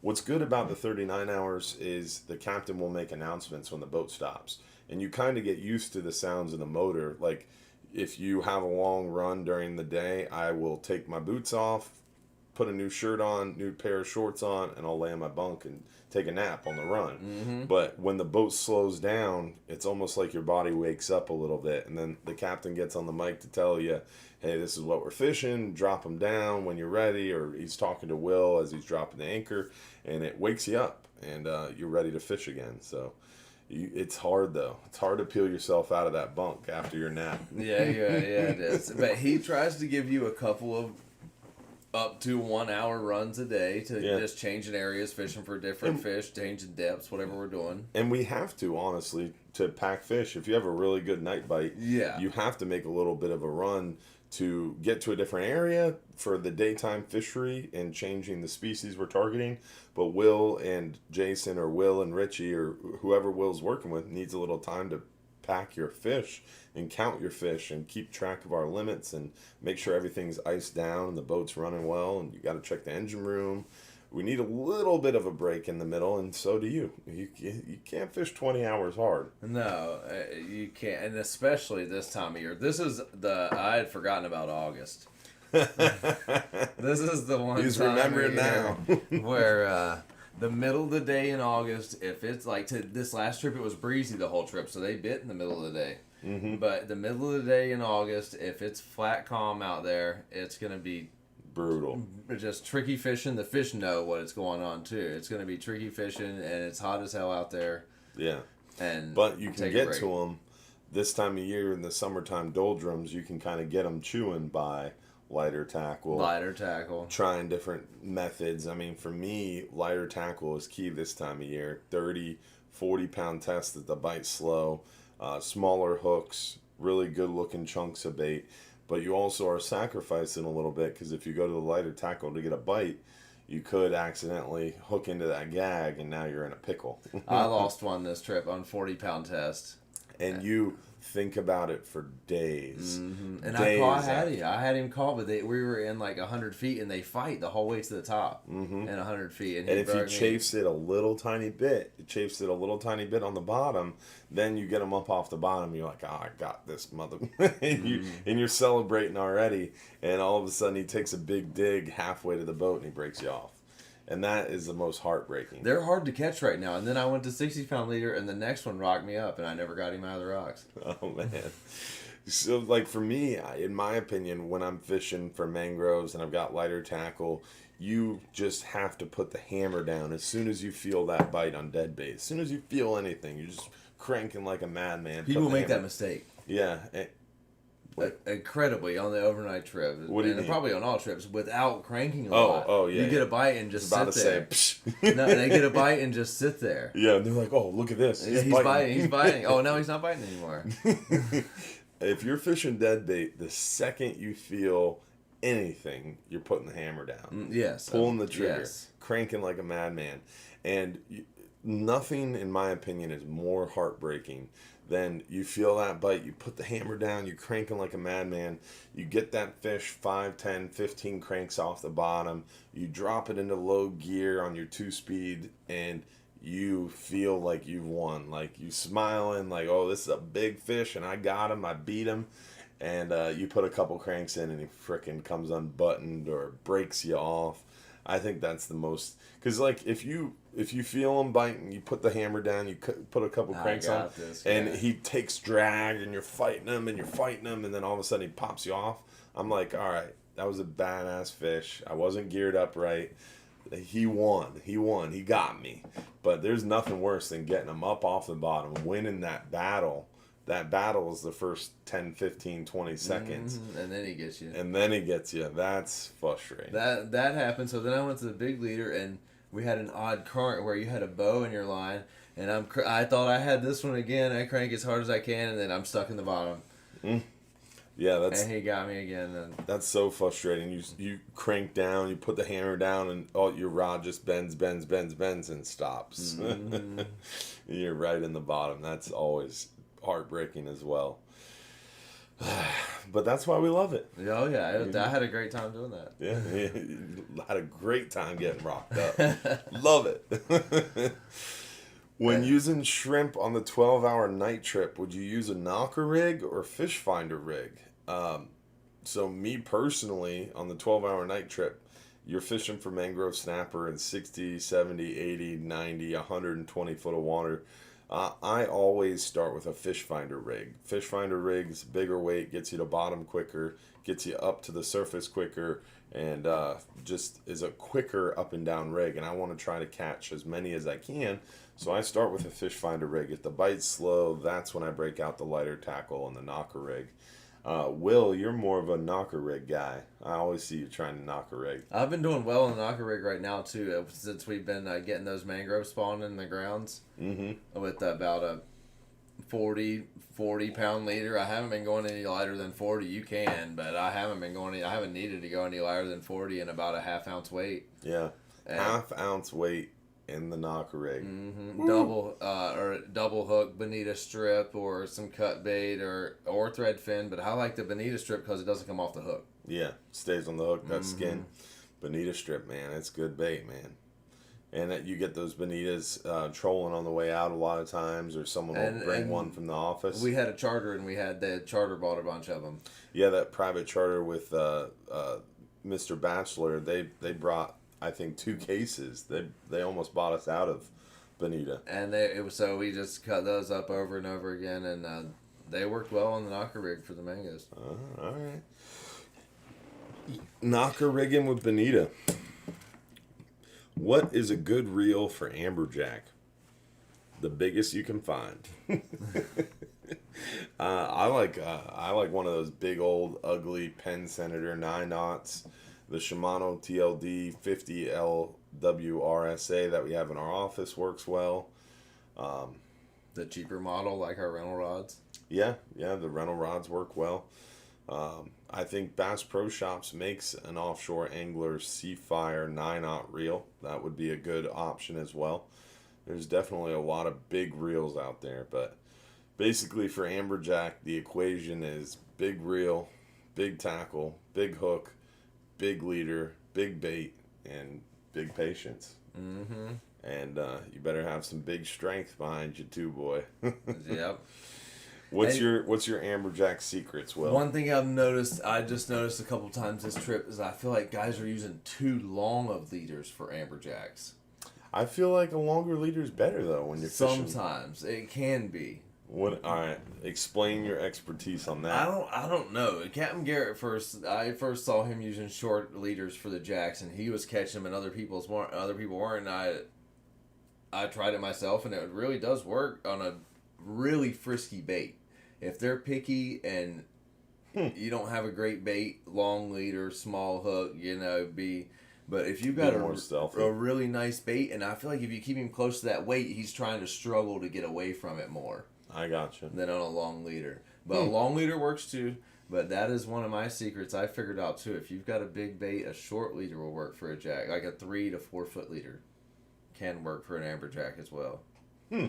[SPEAKER 1] what's good about the 39 hours is the captain will make announcements when the boat stops. And you kind of get used to the sounds of the motor. Like, if you have a long run during the day, I will take my boots off, put a new shirt on, new pair of shorts on, and I'll lay in my bunk and take a nap on the run.
[SPEAKER 2] Mm-hmm.
[SPEAKER 1] But when the boat slows down, it's almost like your body wakes up a little bit, and then the captain gets on the mic to tell you, hey, this is what we're fishing, drop them down when you're ready, or he's talking to Will as he's dropping the anchor, and it wakes you up, and you're ready to fish again. So it's hard, though. It's hard to peel yourself out of that bunk after your nap.
[SPEAKER 2] Yeah, it is. But he tries to give you a couple of up to 1 hour runs a day to just changing areas, fishing for different fish, changing depths, whatever we're doing.
[SPEAKER 1] And we have to, honestly, to pack fish. If you have a really good night bite,
[SPEAKER 2] Yeah.
[SPEAKER 1] you have to make a little bit of a run to get to a different area for the daytime fishery and changing the species we're targeting. But Will and Jason, or Will and Richie, or whoever Will's working with, needs a little time to pack your fish and count your fish and keep track of our limits and make sure everything's iced down and the boat's running well, and you got to check the engine room. We need a little bit of a break in the middle, and so do you. You can't fish 20 hours hard.
[SPEAKER 2] No, you can't, and especially this time of year. I had forgotten about August. This is the one
[SPEAKER 1] He's
[SPEAKER 2] time
[SPEAKER 1] remembering now.
[SPEAKER 2] where the middle of the day in August, if it's like this last trip, it was breezy the whole trip, so they bit in the middle of the day.
[SPEAKER 1] Mm-hmm.
[SPEAKER 2] But the middle of the day in August, if it's flat calm out there, it's going to be
[SPEAKER 1] Brutal.
[SPEAKER 2] just tricky fishing. The fish know what is going on too. It's going to be tricky fishing, and it's hot as hell out there.
[SPEAKER 1] Yeah.
[SPEAKER 2] And
[SPEAKER 1] but you can get to them this time of year in the summertime doldrums. You can kind of get them chewing by lighter tackle, trying different methods. I mean, for me, lighter tackle is key this time of year. 30, 40-pound test at the bite slow, smaller hooks, really good looking chunks of bait. But you also are sacrificing a little bit, because if you go to the lighter tackle to get a bite, you could accidentally hook into that gag, and now you're in a pickle.
[SPEAKER 2] I lost one this trip on 40-pound test.
[SPEAKER 1] and you think about it for days.
[SPEAKER 2] And
[SPEAKER 1] Days
[SPEAKER 2] I had him call, but we were in like 100 feet, and they fight the whole way to the top in 100 feet. And
[SPEAKER 1] if you chafes it a little tiny bit, on the bottom, then you get them up off the bottom. You're like, I got this mother, and you're celebrating already. And all of a sudden, he takes a big dig halfway to the boat, and he breaks you off. And that is the most heartbreaking.
[SPEAKER 2] They're hard to catch right now. And then I went to 60-pound leader, and the next one rocked me up, and I never got him out of the rocks.
[SPEAKER 1] Oh, man. So, like, for me, in my opinion, when I'm fishing for mangroves and I've got lighter tackle, you just have to put the hammer down as soon as you feel that bite on dead bait. As soon as you feel anything, you're just cranking like a madman.
[SPEAKER 2] People make that mistake.
[SPEAKER 1] Yeah.
[SPEAKER 2] Incredibly on the overnight trip,
[SPEAKER 1] What do you mean?
[SPEAKER 2] Probably on all trips, without cranking a lot.
[SPEAKER 1] Oh, yeah.
[SPEAKER 2] You get a bite and just sit there.
[SPEAKER 1] Say,
[SPEAKER 2] no, they get a bite and just sit there.
[SPEAKER 1] Yeah, and they're like, oh, look at this.
[SPEAKER 2] He's biting. Oh, no, he's not biting anymore.
[SPEAKER 1] If you're fishing dead bait, the second you feel anything, you're putting the hammer down.
[SPEAKER 2] Yes.
[SPEAKER 1] Pulling the trigger.
[SPEAKER 2] Yes.
[SPEAKER 1] Cranking like a madman. And nothing, in my opinion, is more heartbreaking than you feel that bite, you put the hammer down, you're cranking like a madman, you get that fish 5, 10, 15 cranks off the bottom, you drop it into low gear on your 2-speed, and you feel like you've won. Like, you smiling, like, oh, this is a big fish, and I got him, I beat him. And you put a couple cranks in, and he frickin' comes unbuttoned or breaks you off. I think that's the most, because like if you feel him biting, you put the hammer down, you put a couple cranks on, and he takes drag, and you're fighting him, and then all of a sudden he pops you off. I'm like, all right, that was a badass fish. I wasn't geared up right. He won. He got me. But there's nothing worse than getting him up off the bottom, winning that battle. That battle is the first 10, 15, 20 seconds.
[SPEAKER 2] And then he gets you.
[SPEAKER 1] That's frustrating.
[SPEAKER 2] That happened. So then I went to the big leader, and we had an odd current where you had a bow in your line. And I thought I had this one again. I crank as hard as I can, and then I'm stuck in the bottom.
[SPEAKER 1] Yeah,
[SPEAKER 2] and he got me again. And
[SPEAKER 1] that's so frustrating. You crank down, you put the hammer down, and your rod just bends, and stops. You're right in the bottom. That's always heartbreaking as well. But that's why we love it.
[SPEAKER 2] Oh yeah, I had a great time doing that.
[SPEAKER 1] Yeah, had a great time getting rocked up. Love it. When using shrimp on the 12-hour night trip, would you use a knocker rig or fish finder rig? So me personally, on the 12-hour night trip, you're fishing for mangrove snapper in 60, 70, 80, 90, 120 foot of water. I always start with a fish finder rig. Fish finder rig's bigger weight, gets you to bottom quicker, gets you up to the surface quicker, and just is a quicker up and down rig. And I want to try to catch as many as I can, so I start with a fish finder rig. If the bite's slow, that's when I break out the lighter tackle and the knocker rig. Will, you're more of a knocker rig guy. I always see you trying to knock a rig.
[SPEAKER 2] I've been doing well on the knocker rig right now too, since we've been getting those mangroves spawned in the grounds. With about a 40 pound leader. I haven't been going any lighter than 40. You can, but I haven't needed to go any lighter than 40 and about a ½ ounce weight.
[SPEAKER 1] Yeah, ½ ounce weight in the knocker rig.
[SPEAKER 2] Double hook bonita strip or some cut bait or thread fin, but I like the bonita strip because it doesn't come off the hook.
[SPEAKER 1] Yeah, stays on the hook, that skin. Bonita strip, man, it's good bait, man. And that you get those bonitas trolling on the way out a lot of times, or someone will bring one from the office.
[SPEAKER 2] We had a charter, and the charter bought a bunch of them.
[SPEAKER 1] Yeah, that private charter with Mr. Bachelor, they brought, I think, 2 cases. They almost bought us out of bonita.
[SPEAKER 2] And so we just cut those up over and over again, and they worked well on the knocker rig for the mangoes.
[SPEAKER 1] All right. Knocker rigging with bonita. What is a good reel for amberjack? The biggest you can find. I like one of those big old ugly Penn Senator 9/0. The Shimano TLD 50 LWRSA that we have in our office works well.
[SPEAKER 2] The cheaper model, like our rental rods.
[SPEAKER 1] Yeah, the rental rods work well. I think Bass Pro Shops makes an offshore angler Seafire 9/0 reel. That would be a good option as well. There's definitely a lot of big reels out there, but basically for amberjack, the equation is big reel, big tackle, big hook, big leader, big bait, and big patience.
[SPEAKER 2] Mm-hmm.
[SPEAKER 1] And you better have some big strength behind you too, boy.
[SPEAKER 2] Yep.
[SPEAKER 1] What's your amberjack secrets, Will?
[SPEAKER 2] One thing I just noticed a couple times this trip, is I feel like guys are using too long of leaders for amberjacks.
[SPEAKER 1] I feel like a longer leader is better though when you're fishing.
[SPEAKER 2] Sometimes it can be.
[SPEAKER 1] What? All right, explain your expertise on that.
[SPEAKER 2] I don't know. Captain Garrett I first saw him using short leaders for the jacks, and he was catching them, and other people weren't. And I tried it myself, and it really does work on a really frisky bait. If they're picky and you don't have a great bait, long leader, small hook, But if you've got a really nice bait, and I feel like if you keep him close to that weight, he's trying to struggle to get away from it more.
[SPEAKER 1] I gotcha.
[SPEAKER 2] Than on a long leader. But a long leader works too. But that is one of my secrets I figured out too. If you've got a big bait, a short leader will work for a jack. Like a 3 to 4 foot leader can work for an amberjack as well.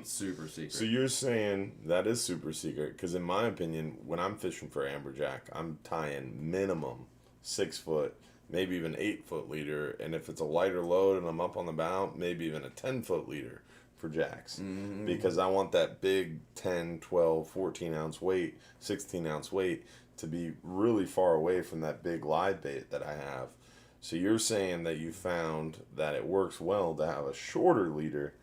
[SPEAKER 2] Super secret.
[SPEAKER 1] So you're saying that is super secret, because in my opinion, when I'm fishing for amberjack, I'm tying minimum 6 foot, maybe even 8 foot leader, and if it's a lighter load and I'm up on the bow, maybe even a 10-foot leader for jacks.
[SPEAKER 2] Mm-hmm.
[SPEAKER 1] Because I want that big 10, 12, 14 ounce weight, 16 ounce weight to be really far away from that big live bait that I have. So you're saying that you found that it works well to have a shorter leader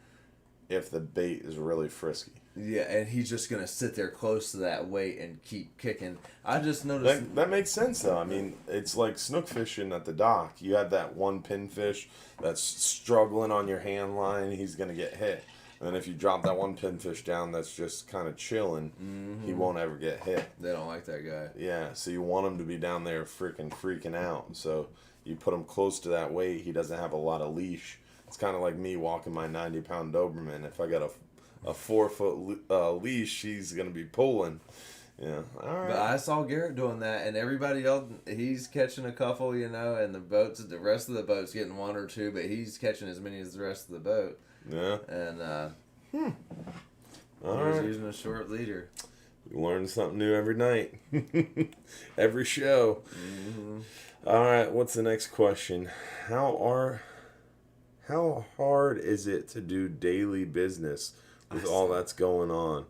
[SPEAKER 1] if the bait is really frisky.
[SPEAKER 2] Yeah, and he's just going to sit there close to that weight and keep kicking. I just noticed...
[SPEAKER 1] That makes sense, though. I mean, it's like snook fishing at the dock. You have that one pinfish that's struggling on your hand line, he's going to get hit. And if you drop that one pinfish down that's just kind of chilling, he won't ever get hit.
[SPEAKER 2] They don't like that guy.
[SPEAKER 1] Yeah, so you want him to be down there freaking out. So you put him close to that weight. He doesn't have a lot of leash. It's kind of like me walking my 90-pound Doberman. If I got a 4 foot leash, he's going to be pulling. Yeah, all right.
[SPEAKER 2] But I saw Garrett doing that, and everybody else, he's catching a couple, and the rest of the boat's getting 1 or 2, but he's catching as many as the rest of the boat.
[SPEAKER 1] Yeah.
[SPEAKER 2] And
[SPEAKER 1] all
[SPEAKER 2] he's
[SPEAKER 1] right.
[SPEAKER 2] using a short leader.
[SPEAKER 1] We learn something new every night, every show.
[SPEAKER 2] Mm-hmm.
[SPEAKER 1] All right, what's the next question? How hard is it to do daily business with all that's going on?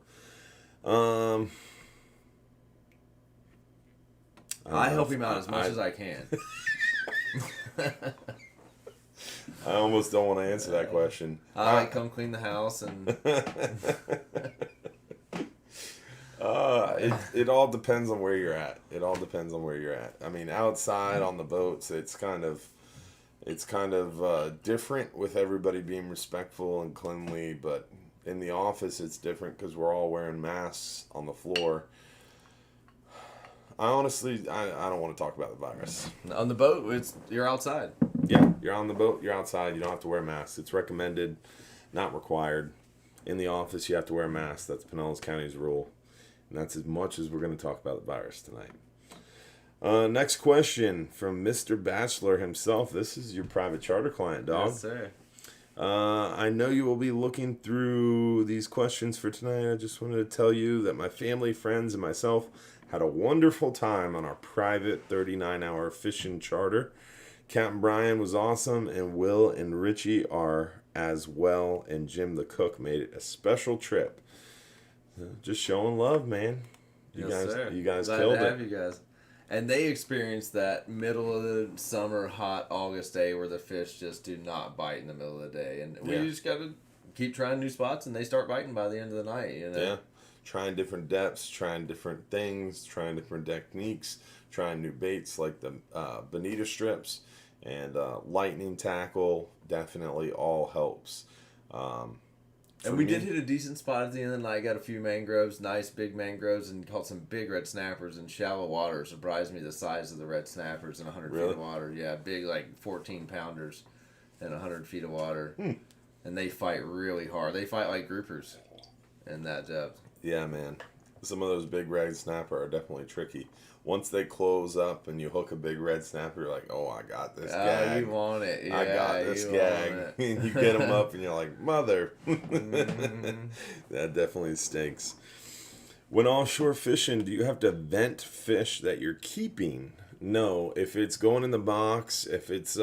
[SPEAKER 2] I help him out as much as I can.
[SPEAKER 1] I almost don't want to answer that question.
[SPEAKER 2] I come clean the house and.
[SPEAKER 1] It all depends on where you're at. I mean, outside on the boats, it's kind of different with everybody being respectful and cleanly, but in the office it's different because we're all wearing masks on the floor. I honestly, I don't want to talk about the virus.
[SPEAKER 2] On the boat, you're outside.
[SPEAKER 1] Yeah, you're on the boat, you're outside, you don't have to wear masks. It's recommended, not required. In the office, you have to wear a mask. That's Pinellas County's rule. And that's as much as we're going to talk about the virus tonight. Next question from Mr. Bachelor himself. This is your private charter client, dog.
[SPEAKER 2] Yes, sir.
[SPEAKER 1] I know you will be looking through these questions for tonight. I just wanted to tell you that my family, friends, and myself had a wonderful time on our private 39-hour fishing charter. Captain Brian was awesome, and Will and Richie are as well, and Jim the cook made it a special trip. Just showing love, man. You guys
[SPEAKER 2] Glad
[SPEAKER 1] killed
[SPEAKER 2] to
[SPEAKER 1] it.
[SPEAKER 2] have you guys. And they experienced that middle of the summer, hot August day where the fish just do not bite in the middle of the day. And we just got to keep trying new spots, and they start biting by the end of the night.
[SPEAKER 1] Yeah. Trying different depths, trying different things, trying different techniques, trying new baits like the bonita strips and lightning tackle. Definitely all helps.
[SPEAKER 2] And we did hit a decent spot at the end of the night. Got a few mangroves, nice big mangroves, and caught some big red snappers in shallow water. Surprised me the size of the red snappers in 100 feet of water. Yeah, big, like 14-pounders in 100 feet of water. And they fight really hard. They fight like groupers in that depth.
[SPEAKER 1] Yeah, man. Some of those big red snapper are definitely tricky. Once they close up and you hook a big red snapper, you're like, oh, I got this gag.
[SPEAKER 2] You want it. Yeah,
[SPEAKER 1] I got this gag. And you get them up and you're like, mother. That definitely stinks. When offshore fishing, do you have to vent fish that you're keeping? No. If it's going in the box, if it's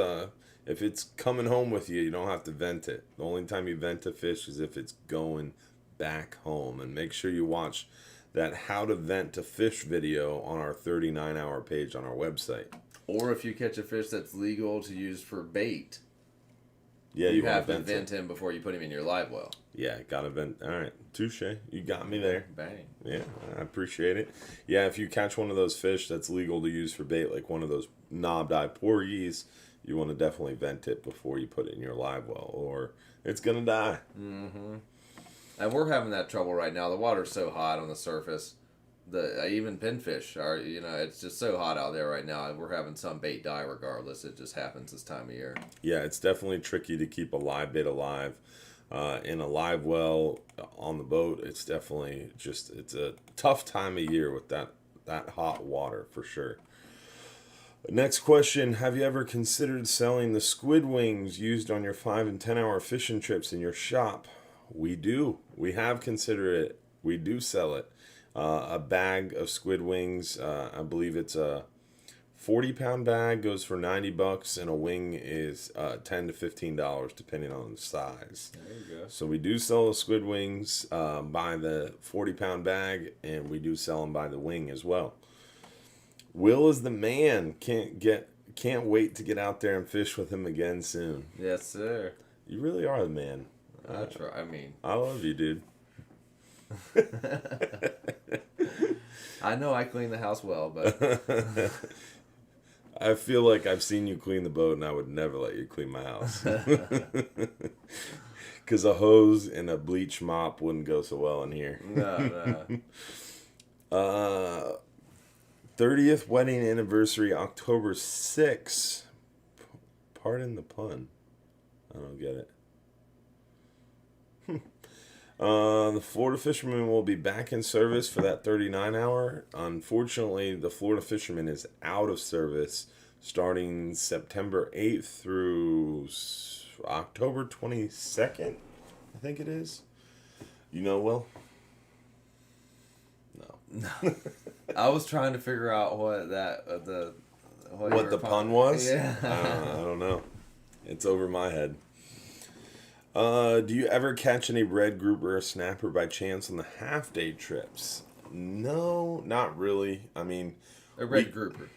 [SPEAKER 1] coming home with you, you don't have to vent it. The only time you vent a fish is if it's going back home. And make sure you watch that How to Vent a Fish video on our 39-hour page on our website.
[SPEAKER 2] Or if you catch a fish that's legal to use for bait,
[SPEAKER 1] Yeah,
[SPEAKER 2] you
[SPEAKER 1] wanna
[SPEAKER 2] have to vent him before you put him in your live well.
[SPEAKER 1] Yeah, gotta vent. All right, touche. You got me there.
[SPEAKER 2] Bang.
[SPEAKER 1] Yeah, I appreciate it. Yeah, if you catch one of those fish that's legal to use for bait, like one of those knobbed-eye porgies, you want to definitely vent it before you put it in your live well, or it's gonna die.
[SPEAKER 2] Mm-hmm. And we're having that trouble right now. The water's so hot on the surface. Even pinfish are, it's just so hot out there right now. We're having some bait die regardless. It just happens this time of year.
[SPEAKER 1] Yeah, it's definitely tricky to keep a live bait alive. In a live well on the boat, it's definitely it's a tough time of year with that hot water for sure. Next question, have you ever considered selling the squid wings used on your 5 and 10 hour fishing trips in your shop? We do. We have considered it. We do sell it. A bag of squid wings, I believe it's a 40-pound bag, goes for $90, and a wing is $10 to $15 depending on the size.
[SPEAKER 2] There you go.
[SPEAKER 1] So we do sell the squid wings by the 40-pound bag, and we do sell them by the wing as well. Will is the man. Can't wait to get out there and fish with him again soon.
[SPEAKER 2] Yes, sir.
[SPEAKER 1] You really are the man.
[SPEAKER 2] I try. I mean,
[SPEAKER 1] I love you, dude.
[SPEAKER 2] I know I clean the house well, but
[SPEAKER 1] I feel like I've seen you clean the boat, and I would never let you clean my house. Because a hose and a bleach mop wouldn't go so well in here.
[SPEAKER 2] no.
[SPEAKER 1] 30th wedding anniversary, October 6th. Pardon the pun. I don't get it. The Florida Fisherman will be back in service for that 39-hour. Unfortunately, the Florida Fisherman is out of service starting September 8th through October 22nd, I think it is. You know, Will? No.
[SPEAKER 2] I was trying to figure out what
[SPEAKER 1] the pun was?
[SPEAKER 2] Yeah.
[SPEAKER 1] I don't know. It's over my head. Do you ever catch any red grouper or snapper by chance on the half-day trips? No, not really. I mean,
[SPEAKER 2] A red grouper.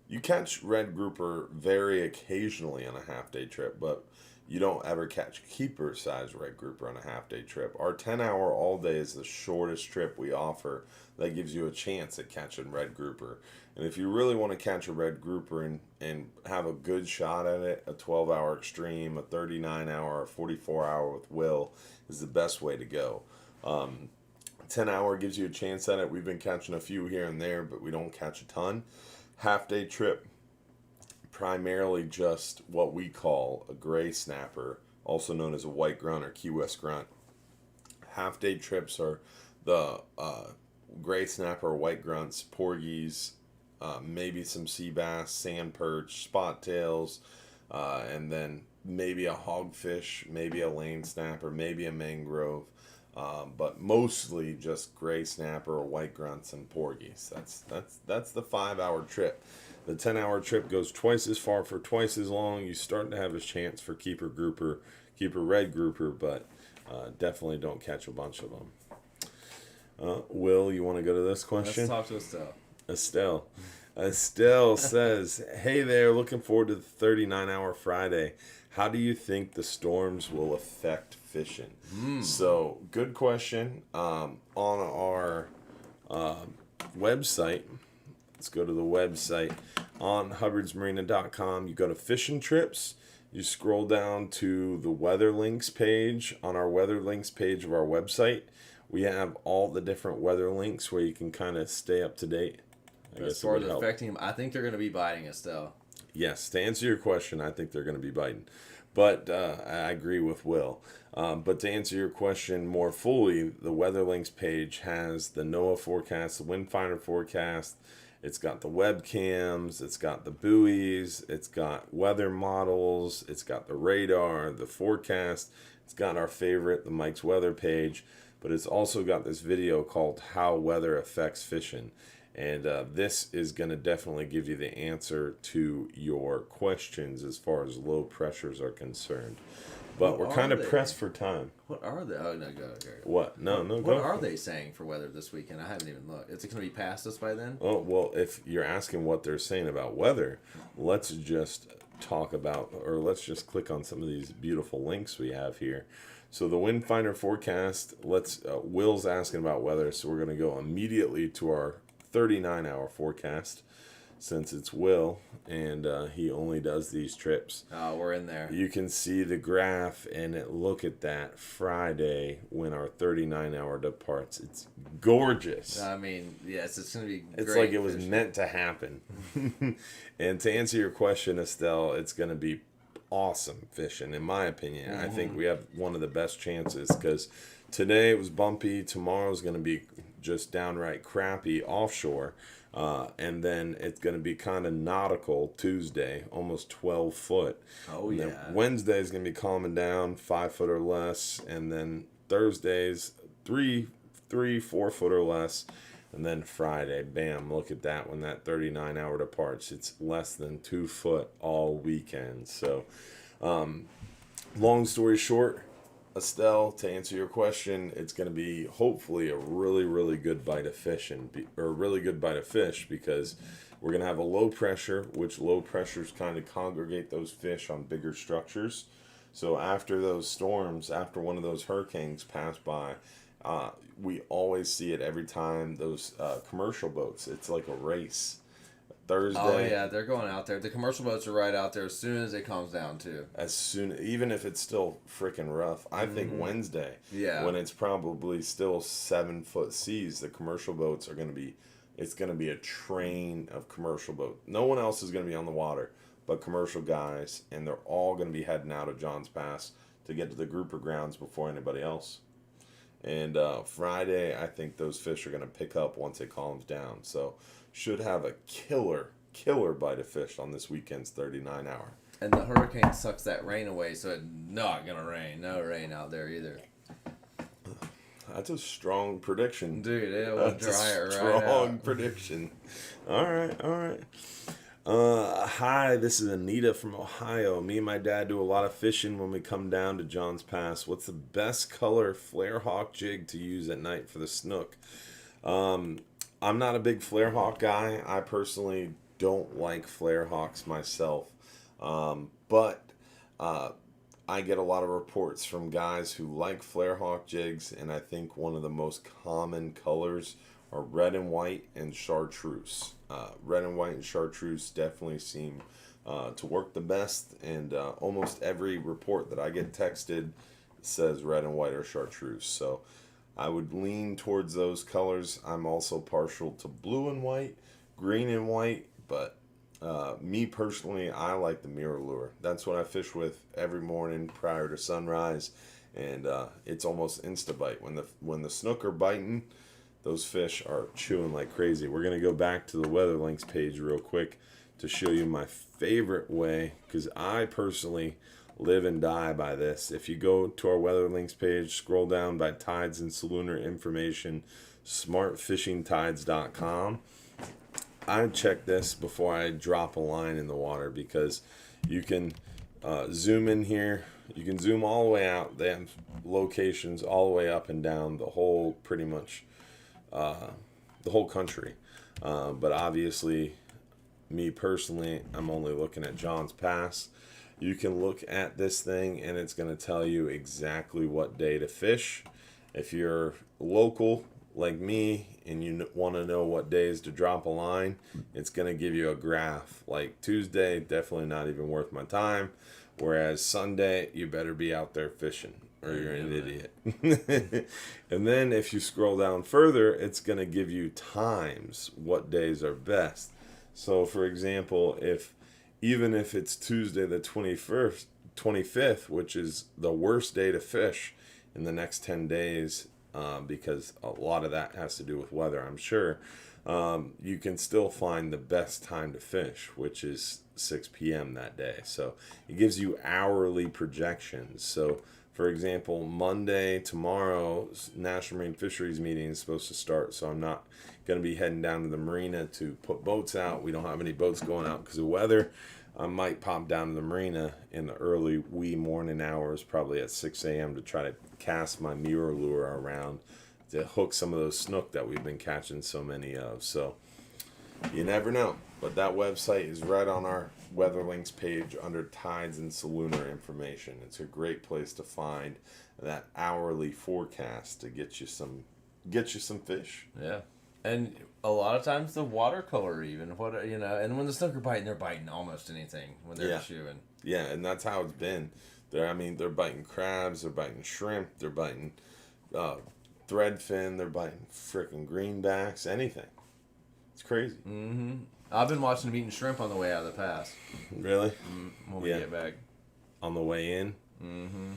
[SPEAKER 1] You catch red grouper very occasionally on a half-day trip, but you don't ever catch keeper-sized red grouper on a half-day trip. Our 10-hour all-day is the shortest trip we offer that gives you a chance at catching red grouper. And if you really want to catch a red grouper and have a good shot at it, a 12-hour extreme, a 39-hour, a 44-hour with Will is the best way to go. 10-hour gives you a chance at it. We've been catching a few here and there, but we don't catch a ton. Half-day trip, primarily just what we call a gray snapper, also known as a white grunt or Key West grunt. Half-day trips are the gray snapper, white grunts, porgies, maybe some sea bass, sand perch, spot tails, and then maybe a hogfish, maybe a lane snapper, maybe a mangrove, but mostly just gray snapper or white grunts and porgies. That's the 5-hour trip. The 10-hour trip goes twice as far for twice as long. You start to have a chance for keeper red grouper, but definitely don't catch a bunch of them. Will, you want to go to this question?
[SPEAKER 2] Let's talk to Estelle.
[SPEAKER 1] Estelle says, hey there, looking forward to the 39-hour Friday. How do you think the storms will affect fishing? So, good question. On our website, let's go to the website. On hubbardsmarina.com, you go to fishing trips. You scroll down to the weather links page. On our weather links page of our website, we have all the different weather links where you can kind of stay up to date.
[SPEAKER 2] As far as affecting them, I think they're going to be biting, Estelle.
[SPEAKER 1] Yes, to answer your question, I think they're going to be biting. But I agree with Will. But to answer your question more fully, the weather links page has the NOAA forecast, the wind finder forecast. It's got the webcams, it's got the buoys, it's got weather models, it's got the radar, the forecast. It's got our favorite, the Mike's Weather page. but it's also got this video called How Weather Affects Fishing. And this is going to definitely give you the answer to your questions as far as low pressures are concerned. But we're kind of pressed for time.
[SPEAKER 2] What are they? Oh, no, go.
[SPEAKER 1] What? No,
[SPEAKER 2] What
[SPEAKER 1] go.
[SPEAKER 2] are they saying for weather this weekend? I haven't even looked. Is it going to be past us by then?
[SPEAKER 1] Oh, well, if you're asking what they're saying about weather, let's just talk about, or let's just click on some of these beautiful links we have here. So the Wind Finder forecast, Will's asking about weather, so we're going to go immediately to our 39-hour forecast, since it's Will, and he only does these trips.
[SPEAKER 2] Oh, we're in there.
[SPEAKER 1] You can see the graph, and look at that Friday when our 39-hour departs. It's gorgeous.
[SPEAKER 2] I mean, yes, it's going to be great.
[SPEAKER 1] It's like it was meant to happen. And to answer your question, Estelle, it's going to be awesome fishing, in my opinion. I think we have one of the best chances, because today it was bumpy. Tomorrow's going to be just downright crappy offshore. And then it's going to be kind of nautical Tuesday, almost 12 foot.
[SPEAKER 2] Oh,
[SPEAKER 1] and
[SPEAKER 2] yeah.
[SPEAKER 1] Then Wednesday is going to be calming down, 5 foot or less. And then Thursdays, 4 foot or less. And then Friday, bam, look at that when that 39-hour departs. It's less than 2 foot all weekend. So, long story short, Estelle, to answer your question, it's going to be hopefully a really, really good bite of fish, because we're going to have a low pressure, which low pressures kind of congregate those fish on bigger structures. So after those storms, after one of those hurricanes pass by, we always see it every time those commercial boats. It's like a race. Thursday.
[SPEAKER 2] Oh yeah, they're going out there. The commercial boats are right out there as soon as it calms down too.
[SPEAKER 1] Even if it's still freaking rough. I think Wednesday, when it's probably still 7 foot seas, the commercial boats are it's going to be a train of commercial boats. No one else is going to be on the water but commercial guys, and they're all going to be heading out of Johns Pass to get to the grouper grounds before anybody else. And Friday, I think those fish are going to pick up once it calms down. So should have a killer bite of fish on this weekend's 39-hour.
[SPEAKER 2] And the hurricane sucks that rain away, so it's not going to rain. No rain out there either.
[SPEAKER 1] That's a strong prediction.
[SPEAKER 2] Dude, it will dry it right out.
[SPEAKER 1] Strong prediction. All right. Hi, this is Anita from Ohio. Me and my dad do a lot of fishing when we come down to Johns Pass. What's the best color flare hawk jig to use at night for the snook? I'm not a big flare hawk guy. I personally don't like flare hawks myself. But I get a lot of reports from guys who like flare hawk jigs, and I think one of the most common colors are red and white and chartreuse. Red and white and chartreuse definitely seem to work the best, and almost every report that I get texted says red and white or chartreuse. So I would lean towards those colors. I'm also partial to blue and white, green and white, but me personally, I like the mirror lure. That's what I fish with every morning prior to sunrise, and it's almost insta-bite. When the snook are biting, those fish are chewing like crazy. We're going to go back to the Weather Links page real quick to show you my favorite way, because I personally live and die by this. If you go to our Weather Links page, scroll down by tides and salooner information, smartfishingtides.com. I check this before I drop a line in the water, because you can zoom in here. You can zoom all the way out. They have locations all the way up and down the whole, pretty much, the whole country. But obviously, me personally, I'm only looking at Johns Pass. You can look at this thing, and it's going to tell you exactly what day to fish. If you're local like me and you want to know what days to drop a line, it's going to give you a graph. Like Tuesday, definitely not even worth my time. Whereas Sunday, you better be out there fishing, or you're an idiot. And then if you scroll down further, it's going to give you times, what days are best. So for example, even if it's Tuesday the 25th, which is the worst day to fish in the next 10 days, because a lot of that has to do with weather, I'm sure, you can still find the best time to fish, which is 6 p.m. that day. So it gives you hourly projections. So For example, Monday, tomorrow, National Marine Fisheries meeting is supposed to start, so I'm not going to be heading down to the marina to put boats out. We don't have any boats going out because of weather. I might pop down to the marina in the early wee morning hours, probably at 6 a.m. to try to cast my mirror lure around to hook some of those snook that we've been catching so many of. So you never know. But that website is right on our Weather Links page under tides and salooner information. It's a great place to find that hourly forecast to get you some fish.
[SPEAKER 2] Yeah. And a lot of times the watercolor even, and when the snook are biting, they're biting almost anything when they're shooing.
[SPEAKER 1] Yeah, and that's how it's been. They're biting crabs, they're biting shrimp, they're biting threadfin, they're biting frickin' greenbacks, anything. It's crazy.
[SPEAKER 2] Mm-hmm. I've been watching them eating shrimp on the way out of the pass.
[SPEAKER 1] Really?
[SPEAKER 2] When we get back.
[SPEAKER 1] On the way in?
[SPEAKER 2] Mm-hmm.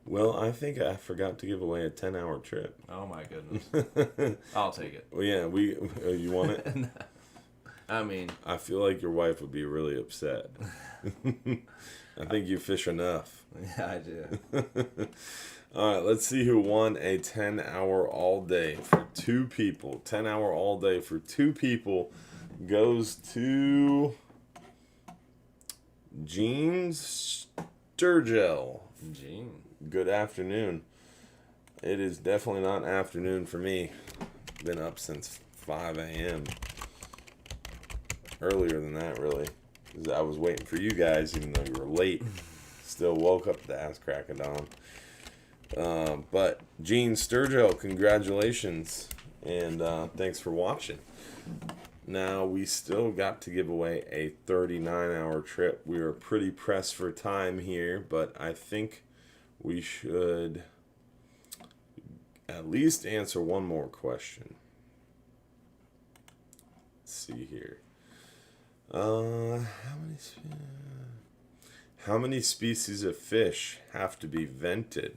[SPEAKER 1] Well, I think I forgot to give away a 10-hour trip.
[SPEAKER 2] Oh, my goodness. I'll take it.
[SPEAKER 1] Well, yeah, you want it?
[SPEAKER 2] I mean...
[SPEAKER 1] I feel like your wife would be really upset. I think you fish enough.
[SPEAKER 2] Yeah, I do.
[SPEAKER 1] All right, let's see who won a 10-hour all-day for 2 people. 10-hour all-day for 2 people goes to Gene Sturgill.
[SPEAKER 2] Gene.
[SPEAKER 1] Good afternoon. It is definitely not afternoon for me. Been up since 5 a.m. Earlier than that, really. 'Cause I was waiting for you guys, even though you were late. Still woke up the ass crack of dawn. But Gene Sturgill, congratulations. And thanks for watching. Now, we still got to give away a 39-hour trip. We are pretty pressed for time here, but I think we should at least answer one more question. Let's see here. How many species of fish have to be vented?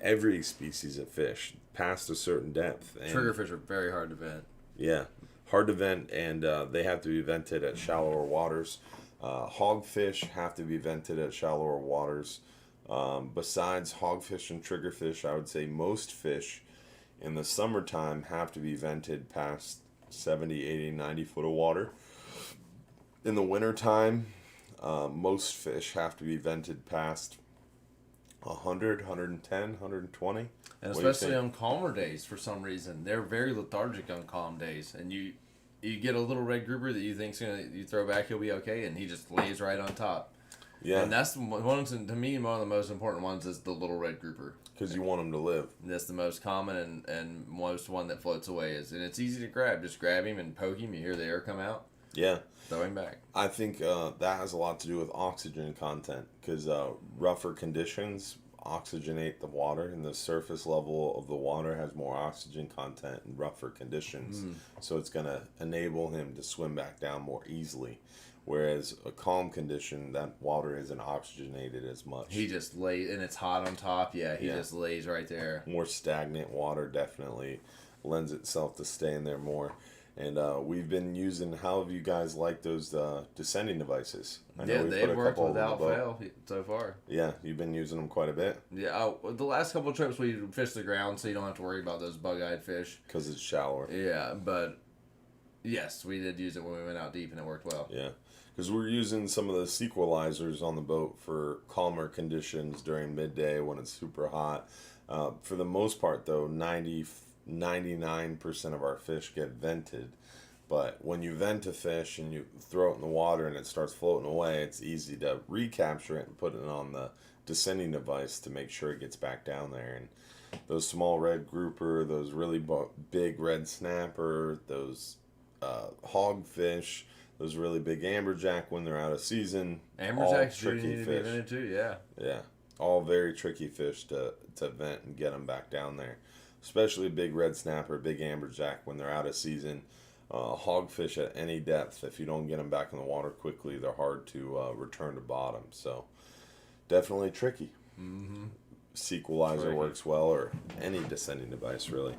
[SPEAKER 1] Every species of fish past a certain depth. And
[SPEAKER 2] Triggerfish are very hard to vent.
[SPEAKER 1] Yeah, hard to vent, and they have to be vented at shallower waters. Hogfish have to be vented at shallower waters. Besides hogfish and triggerfish, I would say most fish in the summertime have to be vented past 70, 80, 90 foot of water. In the wintertime, most fish have to be vented past 100, 110, 120.
[SPEAKER 2] And especially on calmer days, for some reason. They're very lethargic on calm days. And you get a little red grouper that you think's you throw back, he'll be okay, and he just lays right on top. Yeah. And that's to me, one of the most important ones is the little red grouper.
[SPEAKER 1] Because you want them to live.
[SPEAKER 2] That's the most common and most one that floats away. And it's easy to grab. Just grab him and poke him. You hear the air come out.
[SPEAKER 1] Yeah.
[SPEAKER 2] Throw him back.
[SPEAKER 1] I think that has a lot to do with oxygen content. Because rougher conditions oxygenate the water, and the surface level of the water has more oxygen content in rougher conditions. So it's going to enable him to swim back down more easily. Whereas a calm condition, that water isn't oxygenated as much.
[SPEAKER 2] He just lays, and it's hot on top. Yeah, he just lays right there.
[SPEAKER 1] More stagnant water definitely lends itself to staying there more. And we've been using, how have you guys liked those descending devices?
[SPEAKER 2] I know they've worked without fail so far.
[SPEAKER 1] Yeah, you've been using them quite a bit.
[SPEAKER 2] Yeah, the last couple of trips we fished the ground, so you don't have to worry about those bug-eyed fish.
[SPEAKER 1] Because it's shallower.
[SPEAKER 2] Yeah, but yes, we did use it when we went out deep, and it worked well.
[SPEAKER 1] Yeah, because we're using some of the sequelizers on the boat for calmer conditions during midday when it's super hot. For the most part, though, 99% of our fish get vented. But when you vent a fish and you throw it in the water and it starts floating away, it's easy to recapture it and put it on the descending device to make sure it gets back down there. And those small red grouper, those really big red snapper, those hogfish, those really big amberjack when they're out of season.
[SPEAKER 2] Amberjacks tricky fish. To be vented too, yeah.
[SPEAKER 1] Yeah, all very tricky fish to vent and get them back down there. Especially big red snapper, big amberjack when they're out of season. Hogfish at any depth, if you don't get them back in the water quickly, they're hard to return to bottom. So definitely tricky.
[SPEAKER 2] Mm-hmm.
[SPEAKER 1] Sequelizer works well, or any descending device really.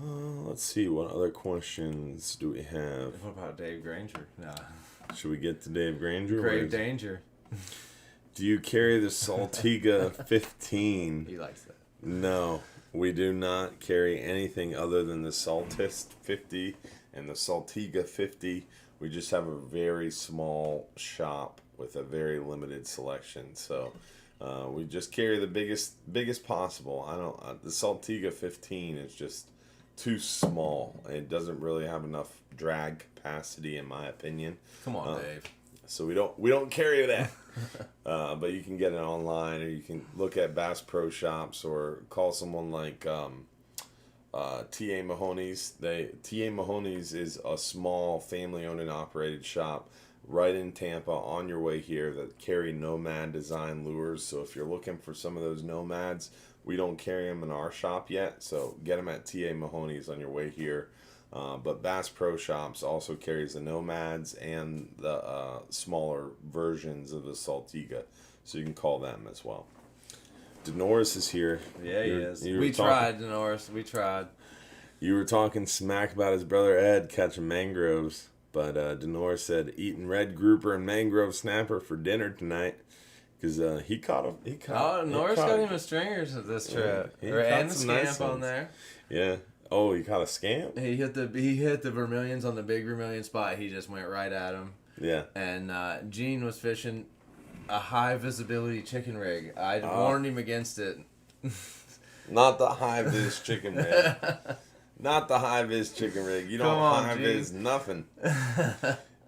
[SPEAKER 1] Let's see, what other questions do we have?
[SPEAKER 2] What about Dave Granger? Nah.
[SPEAKER 1] Should we get to Dave Granger?
[SPEAKER 2] Grave danger.
[SPEAKER 1] Do you carry the Saltiga 15?
[SPEAKER 2] He likes that.
[SPEAKER 1] No, we do not carry anything other than the Saltist 50 and the Saltiga 50. We just have a very small shop with a very limited selection. So we just carry the biggest possible. The Saltiga 15 is just too small. It doesn't really have enough drag capacity, in my opinion.
[SPEAKER 2] Come on, Dave.
[SPEAKER 1] So we don't carry that. But you can get it online, or you can look at Bass Pro Shops, or call someone like T.A. Mahoney's. T.A. Mahoney's is a small family-owned and operated shop right in Tampa on your way here that carry Nomad design lures. So if you're looking for some of those Nomads, we don't carry them in our shop yet. So get them at T.A. Mahoney's on your way here. But Bass Pro Shops also carries the Nomads and the smaller versions of the Saltiga. So you can call them as well. Denoris is here.
[SPEAKER 2] Yeah, he is. We tried, Denoris. We tried.
[SPEAKER 1] You were talking smack about his brother Ed catching mangroves. But Denoris said eating red grouper and mangrove snapper for dinner tonight. Because he caught him.
[SPEAKER 2] Norris got him a stringers at this trip. And the scamp on there.
[SPEAKER 1] Yeah. Oh, he caught a scamp?
[SPEAKER 2] He hit the vermilions on the big vermilion spot. He just went right at him.
[SPEAKER 1] Yeah.
[SPEAKER 2] And Gene was fishing a high visibility chicken rig. I warned him against it.
[SPEAKER 1] Not the high vis chicken rig. Not the high vis chicken rig. You don't high vis nothing.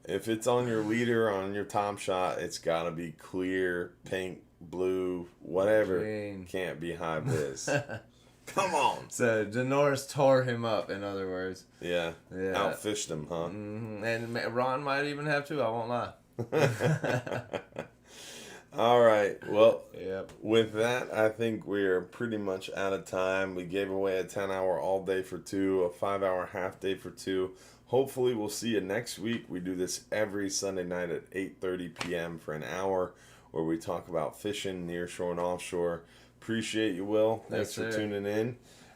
[SPEAKER 1] If it's on your leader, on your top shot, it's got to be clear, pink, blue, whatever.
[SPEAKER 2] Green.
[SPEAKER 1] Can't be high vis. Come on.
[SPEAKER 2] So Denoris tore him up, in other words.
[SPEAKER 1] Yeah. Outfished him, huh?
[SPEAKER 2] Mm-hmm. And Ron might even have too, I won't lie.
[SPEAKER 1] All right. Well,
[SPEAKER 2] yep.
[SPEAKER 1] With that, I think we're pretty much out of time. We gave away a 10-hour all day for 2, a 5-hour half day for 2. Hopefully, we'll see you next week. We do this every Sunday night at 8:30 p.m. for an hour where we talk about fishing, nearshore and offshore. Appreciate you, Will. Thanks for tuning in.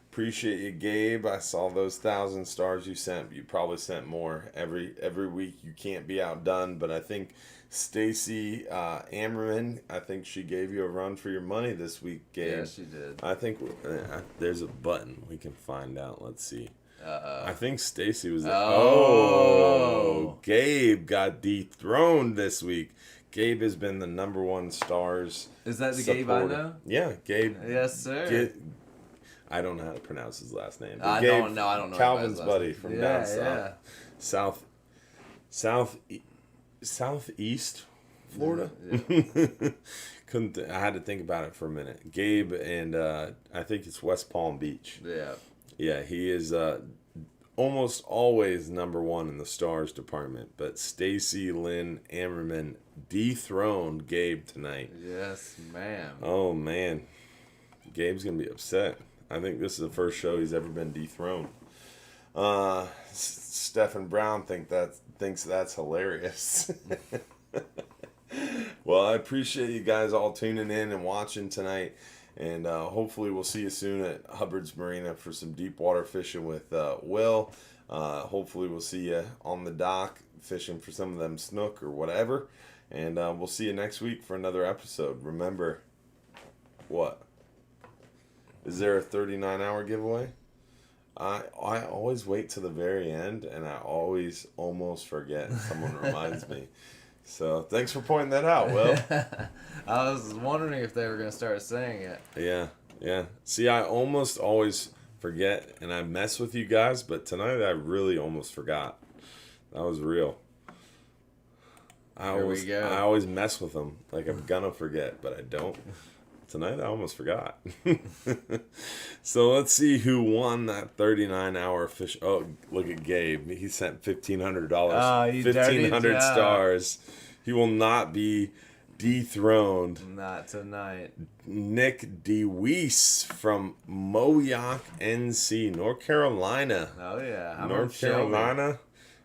[SPEAKER 1] Appreciate you, Gabe. I saw those 1,000 stars you sent. You probably sent more every week. You can't be outdone, but I think Stacy Ammerman, I think she gave you a run for your money this week, Gabe.
[SPEAKER 2] Yeah, she did.
[SPEAKER 1] I think there's a button we can find out. Let's see. I think Stacy was there. Oh, Gabe got dethroned this week. Gabe has been the number 1 stars.
[SPEAKER 2] Is that the
[SPEAKER 1] supporter.
[SPEAKER 2] Gabe I know?
[SPEAKER 1] Yeah, Gabe.
[SPEAKER 2] Yes, sir.
[SPEAKER 1] I don't know how to pronounce his last name.
[SPEAKER 2] I don't know.
[SPEAKER 1] Calvin's buddy from down south.
[SPEAKER 2] Yeah.
[SPEAKER 1] Southeast Florida. Yeah. I had to think about it for a minute. Gabe and I think it's West Palm Beach.
[SPEAKER 2] Yeah.
[SPEAKER 1] Yeah, he is almost always number 1 in the stars department. But Stacy Lynn Ammerman dethroned Gabe tonight.
[SPEAKER 2] Yes, ma'am.
[SPEAKER 1] Oh man, Gabe's gonna be upset. I think this is the first show he's ever been dethroned. Stephen Brown thinks that's hilarious. Well, I appreciate you guys all tuning in and watching tonight. And hopefully we'll see you soon at Hubbard's Marina for some deep water fishing with Will. Hopefully we'll see you on the dock fishing for some of them snook or whatever. And we'll see you next week for another episode. Remember, what? Is there a 39-hour giveaway? I always wait to the very end, and I always almost forget. Someone reminds me. So thanks for pointing that out, Will.
[SPEAKER 2] I was wondering if they were going to start saying it.
[SPEAKER 1] Yeah. See, I almost always forget, and I mess with you guys, but tonight I really almost forgot. That was real. I always mess with them like I'm gonna forget, but I don't. Tonight I almost forgot. So let's see who won that 39-hour fish. Oh, look at Gabe. He sent $1,500. 1,500 stars. He will not be dethroned.
[SPEAKER 2] Not tonight.
[SPEAKER 1] Nick DeWeese from Moyock, NC, North Carolina.
[SPEAKER 2] Oh yeah, I'm
[SPEAKER 1] North Carolina.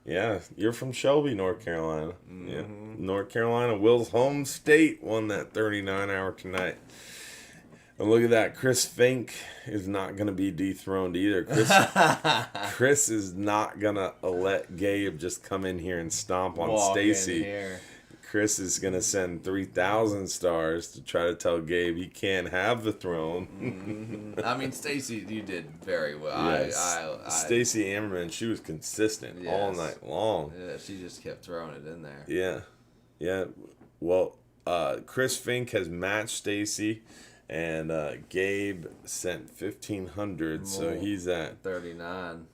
[SPEAKER 1] Yeah, you're from Shelby, North Carolina.
[SPEAKER 2] Mm-hmm.
[SPEAKER 1] Yeah, North Carolina. Will's home state won that 39-hour tonight. And look at that. Chris Fink is not going to be dethroned either. Chris is not going to let Gabe just come in here and stomp on Stacy. Chris is going to send 3,000 stars to try to tell Gabe he can't have the throne.
[SPEAKER 2] I mean, Stacy, you did very well.
[SPEAKER 1] Yes. Stacy Ammerman, she was consistent all night long.
[SPEAKER 2] Yeah, she just kept throwing it in there.
[SPEAKER 1] Yeah. Yeah. Well, Chris Fink has matched Stacy, and Gabe sent 1,500, so he's at
[SPEAKER 2] 39.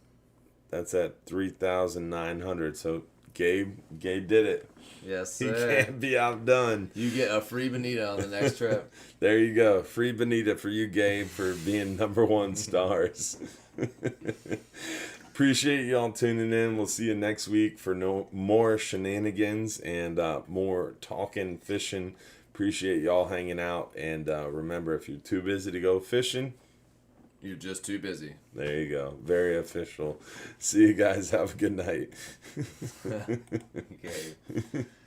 [SPEAKER 1] That's at 3,900. So Gabe did it.
[SPEAKER 2] Yes,
[SPEAKER 1] He
[SPEAKER 2] sir.
[SPEAKER 1] can't be outdone.
[SPEAKER 2] You get a free bonita on the next trip.
[SPEAKER 1] There you go. Free bonita for you, Gabe, for being #1 stars. Appreciate y'all tuning in. We'll see you next week for more shenanigans and more talking, fishing. Appreciate y'all hanging out. And remember, if you're too busy to go fishing,
[SPEAKER 2] you're just too busy.
[SPEAKER 1] There you go. Very official. See you guys. Have a good night.
[SPEAKER 2] Okay.